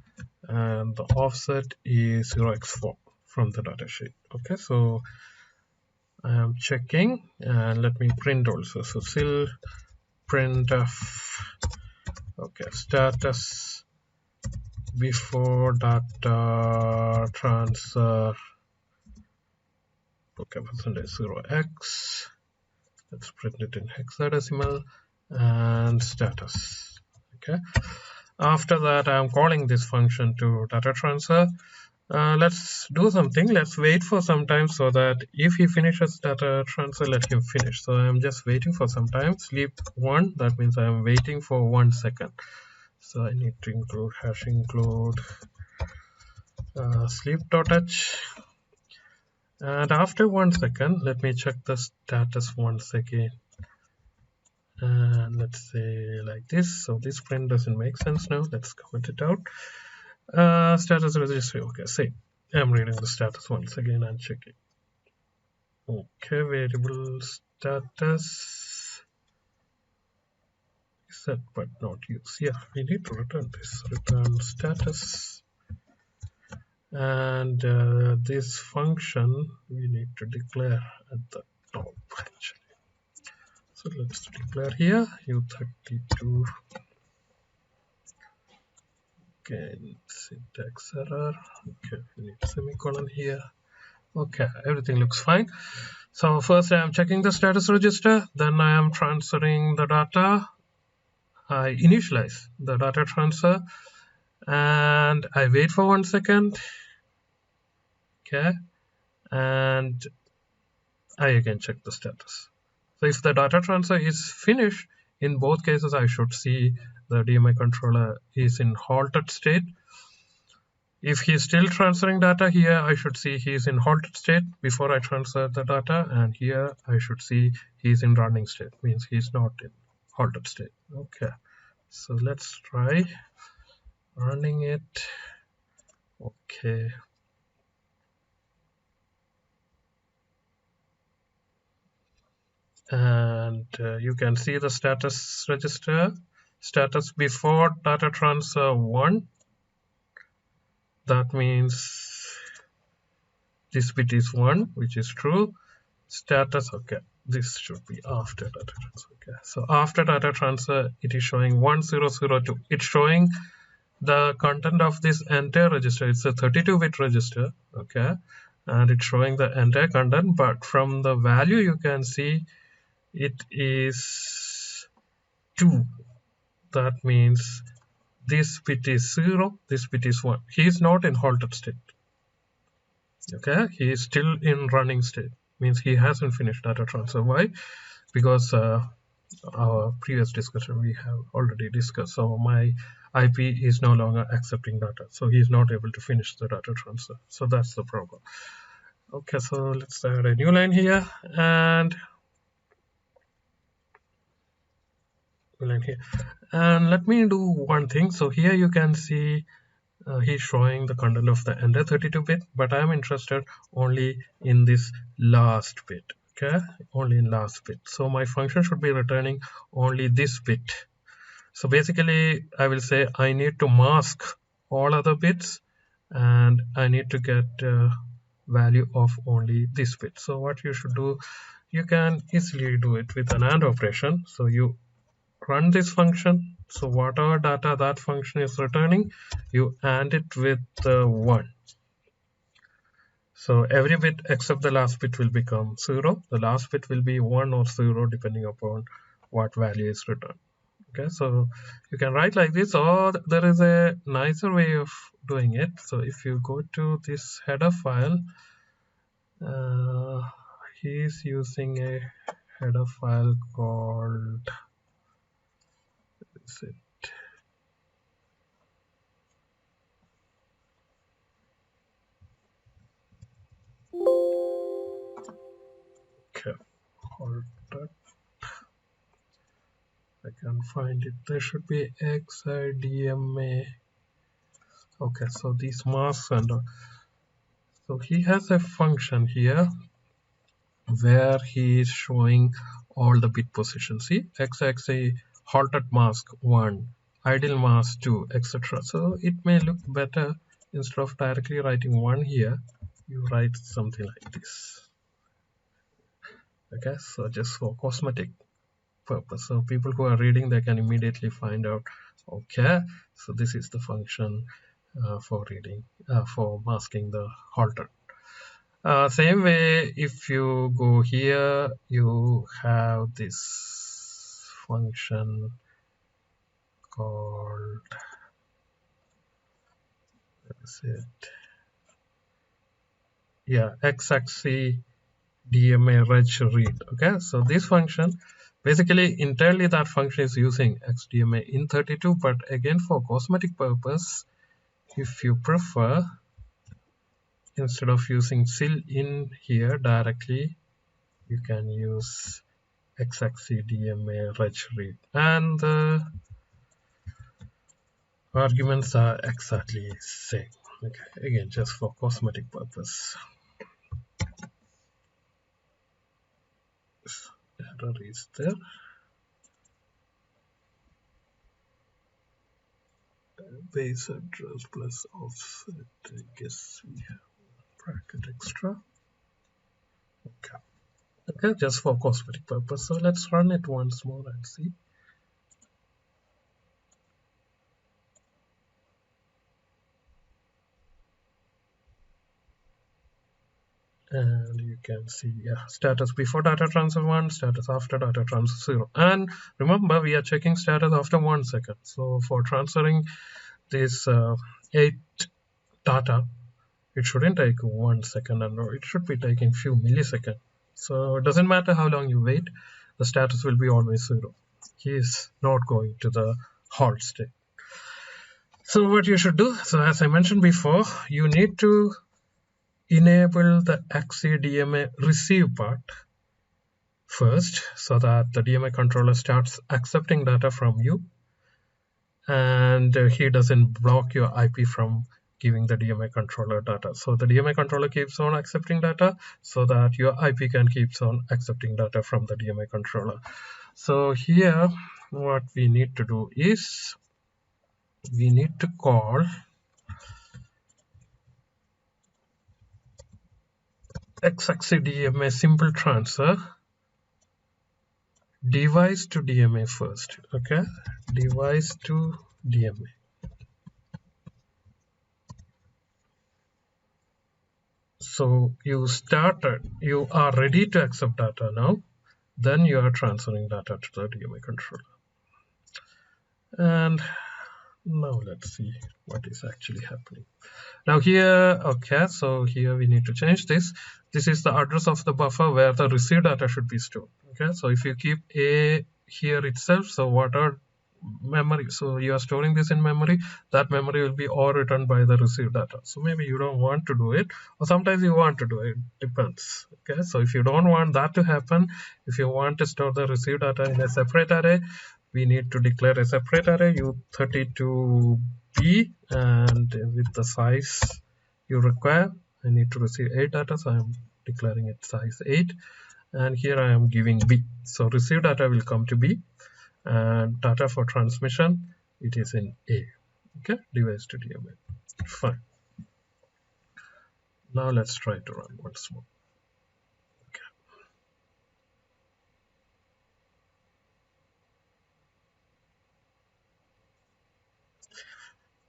and the offset is 0x4 from the datasheet. Okay, so I am checking, and let me print also. So still printf, okay, status before data transfer, okay, percentage 0x, let's print it in hexadecimal, and status. Okay, after that I'm calling this function to data transfer. Let's do something. Let's wait for some time so that if he finishes data transfer, let him finish. So I'm just waiting for some time. Sleep 1, that means I'm waiting for 1 second. So I need to include hash include sleep.h, and after 1 second, let me check the status once again. And let's say like this. So this print doesn't make sense now. Let's comment it out. Status registry. Okay, say I'm reading the status once again and checking. Okay, variable status set but not used. Yeah, we need to return this. Return status, and this function we need to declare at the top actually. So let's declare here u32. again, syntax error. Okay, we need semicolon here. Okay, everything looks fine. So first I am checking the status register, then I am transferring the data. I initialize the data transfer and I wait for 1 second. Okay, and I again check the status. So if the data transfer is finished, in both cases I should see the DMA controller is in halted state. If he's still transferring data, here I should see he's in halted state before I transfer the data, and here I should see he's in running state, means he's not in halted state. Okay, so let's try running it. Okay, and you can see the status register. Status before data transfer 1, that means this bit is 1, which is true. Status, okay, this should be after data transfer. Okay, so after data transfer it is showing 1002. It's showing the content of this entire register. It's a 32-bit register. Okay, and it's showing the entire content, but from the value you can see it is 2. That means this bit is 0, this bit is 1. He is not in halted state. Okay, he is still in running state, means he hasn't finished data transfer. Why? Because our previous discussion we have already discussed, so my IP is no longer accepting data, so he is not able to finish the data transfer. So that's the problem. Okay, so let's add a new line here, and let me do one thing. So here you can see he's showing the content of the entire 32-bit, but I'm interested only in this last bit. Okay, only in last bit. So my function should be returning only this bit. So basically I will say I need to mask all other bits and I need to get value of only this bit. So what you should do, you can easily do it with an AND operation. So you run this function. So whatever data that function is returning, you AND it with 1. So every bit except the last bit will become 0. The last bit will be 1 or 0 depending upon what value is returned. Okay, so you can write like this, or there is a nicer way of doing it. So if you go to this header file, he is using a header file called, is it? Okay, hold that. I can find it. There should be AXI DMA. Okay, so these masks and so he has a function here where he is showing all the bit positions. See, XXA halted mask 1, idle mask 2, etc. So it may look better, instead of directly writing 1 here, you write something like this. Okay, so just for cosmetic purpose, so people who are reading, they can immediately find out, okay, so this is the function for reading, for masking the halted. Same way, if you go here, you have this function called, what is it? Yeah, AXI DMA read. Okay, so this function, basically entirely that function is using XDMA in 32, but again for cosmetic purpose, if you prefer, instead of using sil in here directly, you can use AXI DMA read, and the arguments are exactly same. Okay, again just for cosmetic purpose. Error is there. Base address plus offset. I guess we have bracket extra. Okay, just for cosmetic purpose. So let's run it once more and see. and you can see, yeah, status before data transfer 1, status after data transfer 0. And remember, we are checking status after 1 second. So for transferring this 8 data, it shouldn't take 1 second, and it should be taking few milliseconds. So it doesn't matter how long you wait, the status will be always 0. He is not going to the halt state. So what you should do, so as I mentioned before, you need to enable the AXI DMA receive part first, so that the DMA controller starts accepting data from you, and he doesn't block your IP from giving the DMA controller data. So the DMA controller keeps on accepting data so that your IP can keeps on accepting data from the DMA controller. So here what we need to do is we need to call AXI DMA simple transfer device to DMA first. Okay, device to DMA. So you are ready to accept data now, then you are transferring data to the DMA controller. And now let's see what is actually happening. Now here, okay, so here we need to change this. This is the address of the buffer where the received data should be stored. Okay, so if you keep A here itself, so what are memory, so you are storing this in memory, that memory will be overwritten by the received data. So maybe you don't want to do it, or sometimes you want to do it, depends. Okay, so if you don't want that to happen, if you want to store the received data in a separate array, we need to declare a separate array u32b, and with the size you require. I need to receive 8 data, so I am declaring it size 8, and here I am giving b. So received data will come to b, and data for transmission, it is in A. Okay, device to DMA. Fine. Now let's try to run once more. Okay.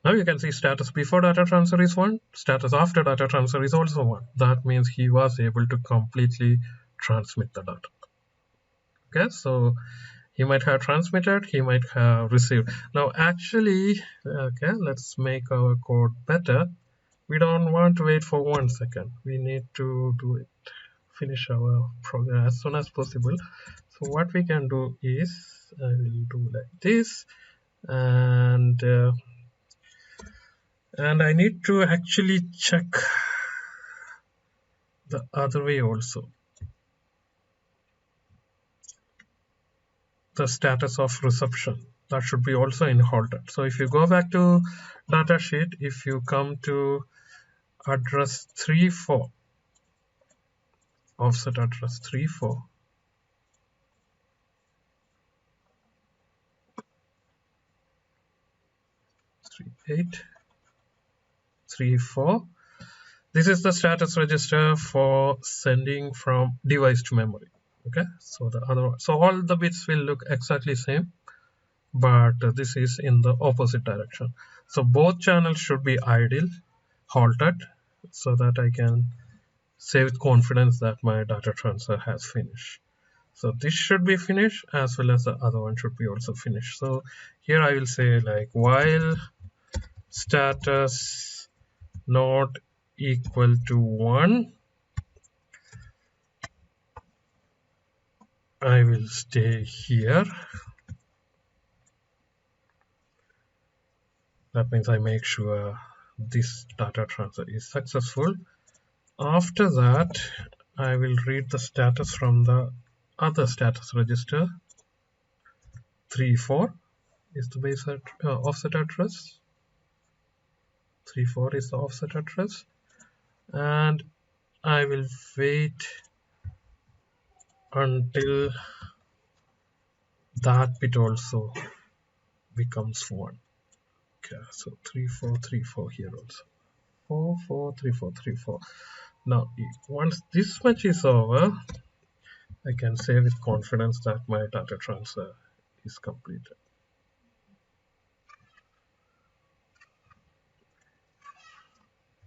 Now you can see status before data transfer is 1, status after data transfer is also 1. That means he was able to completely transmit the data. Okay, so he might have transmitted, he might have received. Now actually, okay, let's make our code better. We don't want to wait for 1 second. We need to do it, finish our program as soon as possible. So what we can do is, I will do like this, and I need to actually check the other way also, the status of reception. That should be also in halted. So if you go back to datasheet, if you come to address 34, offset address 34, eight 34, this is the status register for sending from device to memory. Okay, so the other one, so all the bits will look exactly same, but this is in the opposite direction. So both channels should be idle, halted, so that I can say with confidence that my data transfer has finished. So this should be finished, as well as the other one should be also finished. So here I will say like while status not equal to 1, I will stay here. That means I make sure this data transfer is successful. After that, I will read the status from the other status register. 34 is the base offset address. 34 is the offset address, and I will wait until that bit also becomes 1. Okay, so 3434 here also. 443434. Now once this much is over, I can say with confidence that my data transfer is completed.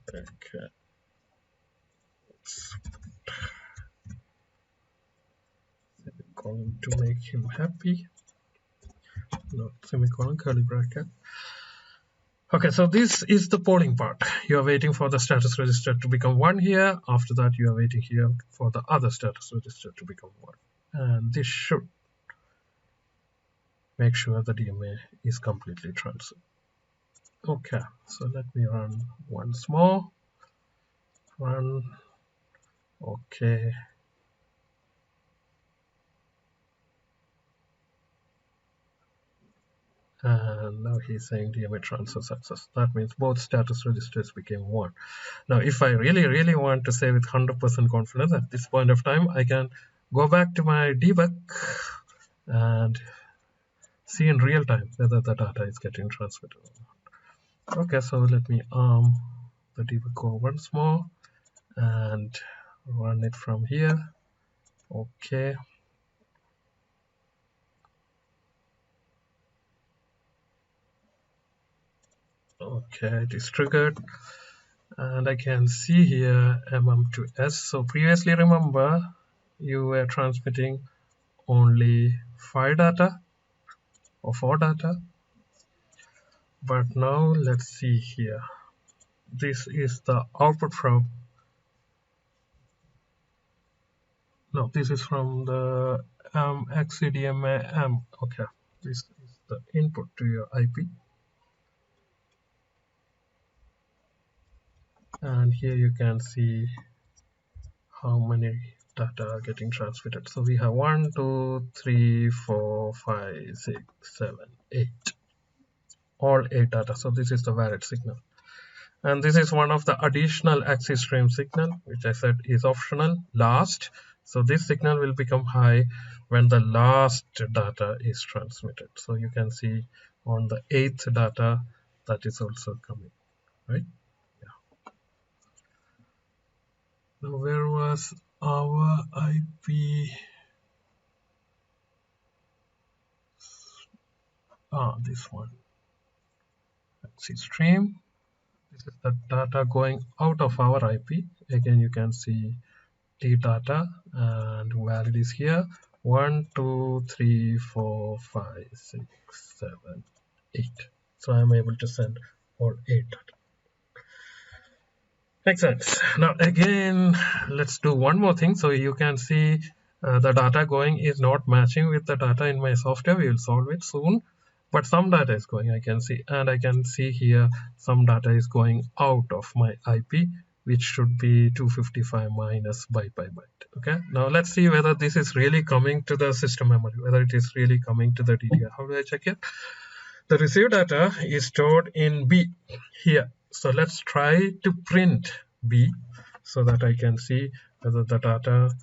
Okay, semicolon to make him happy, not semicolon, curly bracket. Okay, so this is the polling part. You are waiting for the status register to become 1 here. After that, you are waiting here for the other status register to become 1. And this should make sure the DMA is completely transferred. Okay, so let me run once more. Run. Okay. And now he's saying DMA transfer success. That means both status registers became 1. Now, if I really want to say with 100% confidence at this point of time, I can go back to my debug and see in real time whether the data is getting transmitted or not. Okay, so let me arm the debug core once more and run it from here. Okay. Okay, it is triggered. And I can see here mm2s. So previously, remember, you were transmitting only 5 data or 4 data. But now let's see here. This is the output from, no, this is from the AXI DMA. Okay, this is the input to your IP. And here you can see how many data are getting transmitted. So we have 1, 2, 3, 4, 5, 6, 7, 8. All 8 data. So this is the valid signal. And this is one of the additional AXI stream signal, which I said is optional, last. So this signal will become high when the last data is transmitted. So you can see on the 8th data that is also coming, right? Yeah. Now where was our IP? This one. AXI stream. This is the data going out of our IP. Again, you can see T data and valid is here. 1, 2, 3, 4, 5, 6, 7, 8. So I'm able to send all 8 data. Makes sense. Now again, let's do one more thing. So you can see the data going is not matching with the data in my software. We will solve it soon. But some data is going, I can see, and I can see here some data is going out of my IP, which should be 255 minus byte by byte. Okay, now let's see whether this is really coming to the system memory, whether it is really coming to the DDR. How do I check it? The received data is stored in B here. So let's try to print B so that I can see whether the data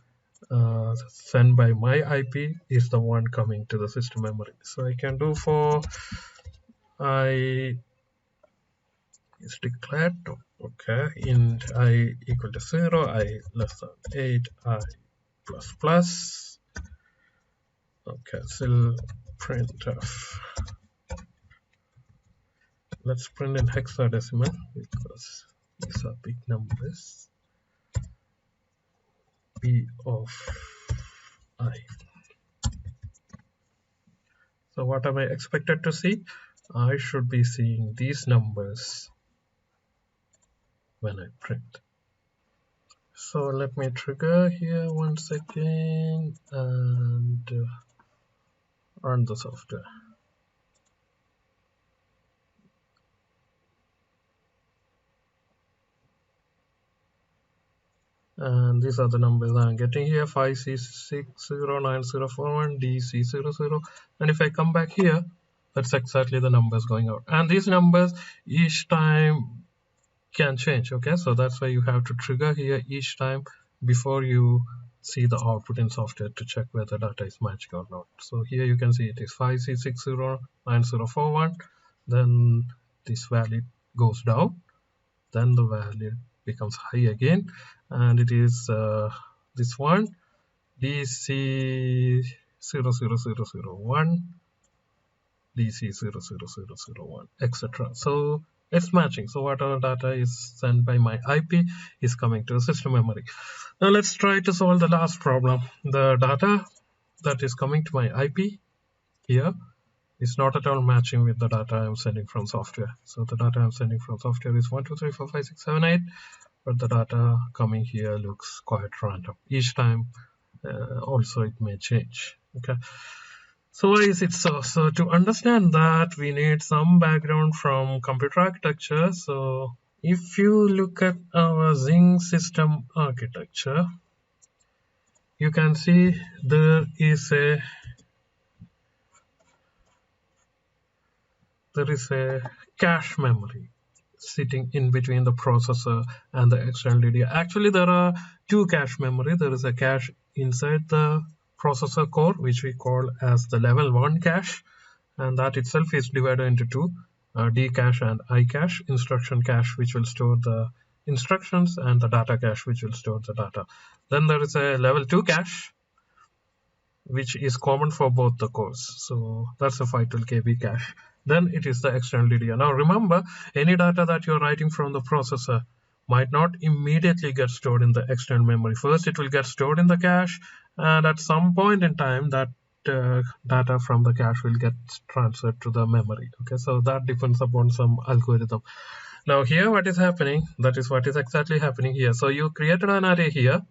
sent by my IP is the one coming to the system memory. So I can do for I is declared, okay, int I equal to 0, I less than 8, I plus plus. Okay, still printf. Let's print in hexadecimal because these are big numbers. B of I. So what am I expected to see? I should be seeing these numbers when I print. So let me trigger here once again and run the software. And these are the numbers I'm getting here: 5C609041, DC00. And if I come back here, that's exactly the numbers going out. And these numbers each time can change. Okay, so that's why you have to trigger here each time before you see the output in software to check whether data is matching or not. So here you can see it is 5C609041. Then this value goes down. Then the value becomes high again, and it is this one, DC00001, DC00001, etc. So it's matching. So whatever data is sent by my IP is coming to the system memory. Now let's try to solve the last problem. The data that is coming to my IP here is not at all matching with the data I'm sending from software. So the data I'm sending from software is 1, 2, 3, 4, 5, 6, 7, 8, but the data coming here looks quite random. Each time also it may change. Okay. So why is it so? So to understand that, we need some background from computer architecture. So if you look at our Xilinx system architecture, you can see there is a cache memory sitting in between the processor and the external DDI. Actually, there are two cache memory. There is a cache inside the processor core, which we call as the level 1 cache, and that itself is divided into two, D cache and I cache. Instruction cache, which will store the instructions, and the data cache, which will store the data. Then there is a level 2 cache, which is common for both the cores. So that's a 512 KB cache. Then it is the external DDI. Now remember, any data that you're writing from the processor might not immediately get stored in the external memory. First, it will get stored in the cache, and at some point in time, that data from the cache will get transferred to the memory. Okay, so that depends upon some algorithm. Now here, what is happening? That is what is exactly happening here. So you created an array here.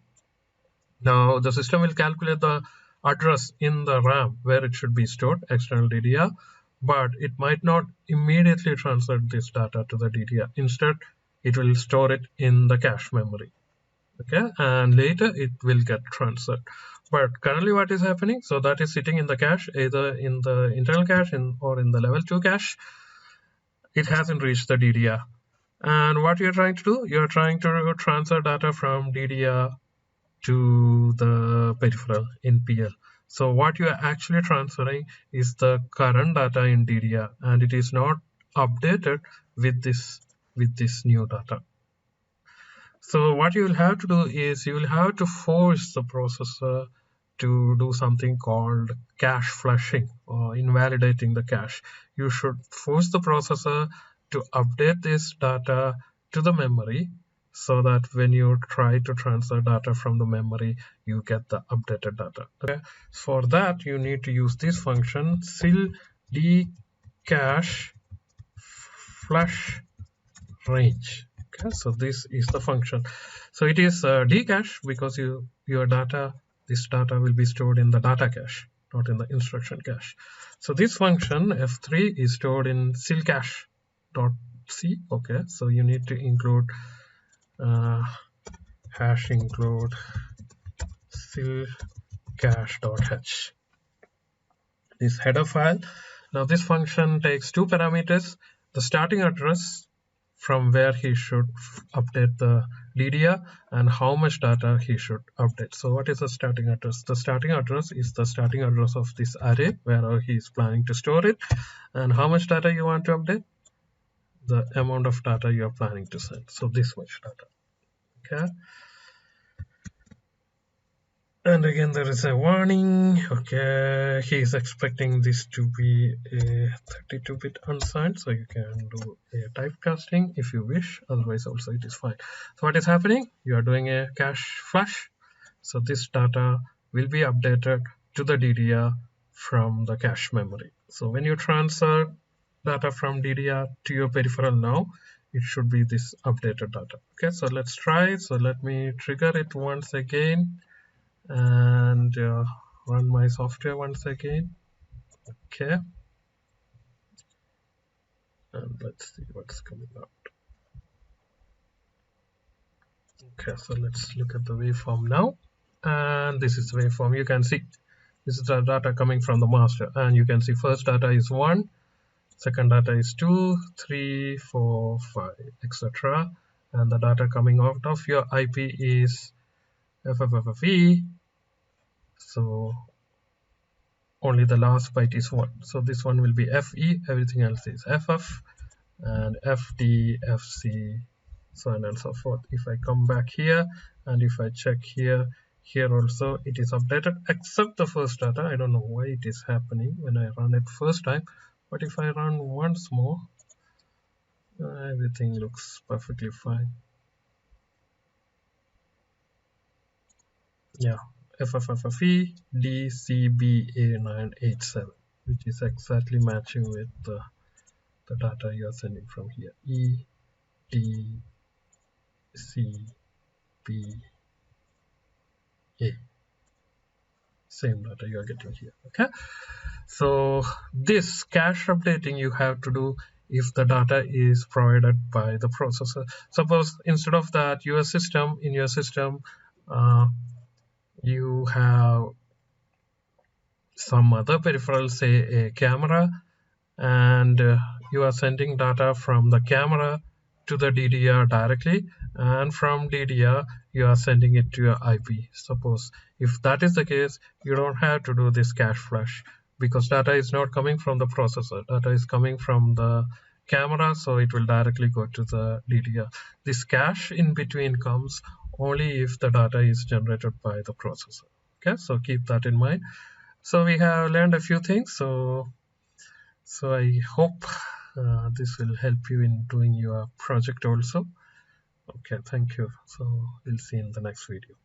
Now the system will calculate the address in the RAM where it should be stored, external DDR, but it might not immediately transfer this data to the DDR. Instead, it will store it in the cache memory. Okay, and later it will get transferred. But currently what is happening? So that is sitting in the cache, either in the internal cache or in the level 2 cache. It hasn't reached the DDR. And what you're trying to do, you're trying to transfer data from DDR to the peripheral in PL. So what you are actually transferring is the current data in DDR, and it is not updated with this new data. So what you will have to do is you will have to force the processor to do something called cache flushing or invalidating the cache. You should force the processor to update this data to the memory, so that when you try to transfer data from the memory, you get the updated data. Okay, for that you need to use this function xil-d-cache flush range. Okay, so this is the function. So it is d-cache because this data will be stored in the data cache, not in the instruction cache. So this function f3 is stored in xil-cache.c. Okay, so you need to include hash include xil-cache.h, this header file. Now this function takes two parameters: the starting address from where he should update the DDR and how much data he should update. So what is the starting address? The starting address is the starting address of this array where he is planning to store it. And how much data you want to update? The amount of data you are planning to send. So this much data. Okay. And again, there is a warning. Okay, he is expecting this to be a 32-bit unsigned, so you can do a typecasting if you wish. Otherwise, also it is fine. So what is happening? You are doing a cache flush. So this data will be updated to the DDR from the cache memory. So when you transfer data from DDR to your peripheral now, it should be this updated data. Okay, so let's try. So let me trigger it once again and run my software once again. Okay, and let's see what's coming out. Okay, so let's look at the waveform now, and this is the waveform. You can see this is the data coming from the master, and you can see first data is 1, second data is 2, 3, 4, 5, etc. And the data coming out of your IP is FFFFE. So only the last byte is 1. So this one will be FE, everything else is FF, and FD, FC, so on and so forth. If I come back here and if I check here also it is updated except the first data. I don't know why it is happening when I run it first time, but if I run once more, everything looks perfectly fine. Yeah, FFFFE DCBA987, which is exactly matching with the data you are sending from here. EDCBA, same data you are getting here. Okay, so this cache updating you have to do if the data is provided by the processor. Suppose instead of that, in your system you have some other peripheral, say a camera, and you are sending data from the camera to the DDR directly, and from DDR you are sending it to your IP. Suppose if that is the case, you don't have to do this cache flush, because data is not coming from the processor, data is coming from the camera, so it will directly go to the DDR. This cache in between comes only if the data is generated by the processor. Okay, so keep that in mind. So we have learned a few things, so I hope this will help you in doing your project also. Okay, thank you. So we'll see you in the next video.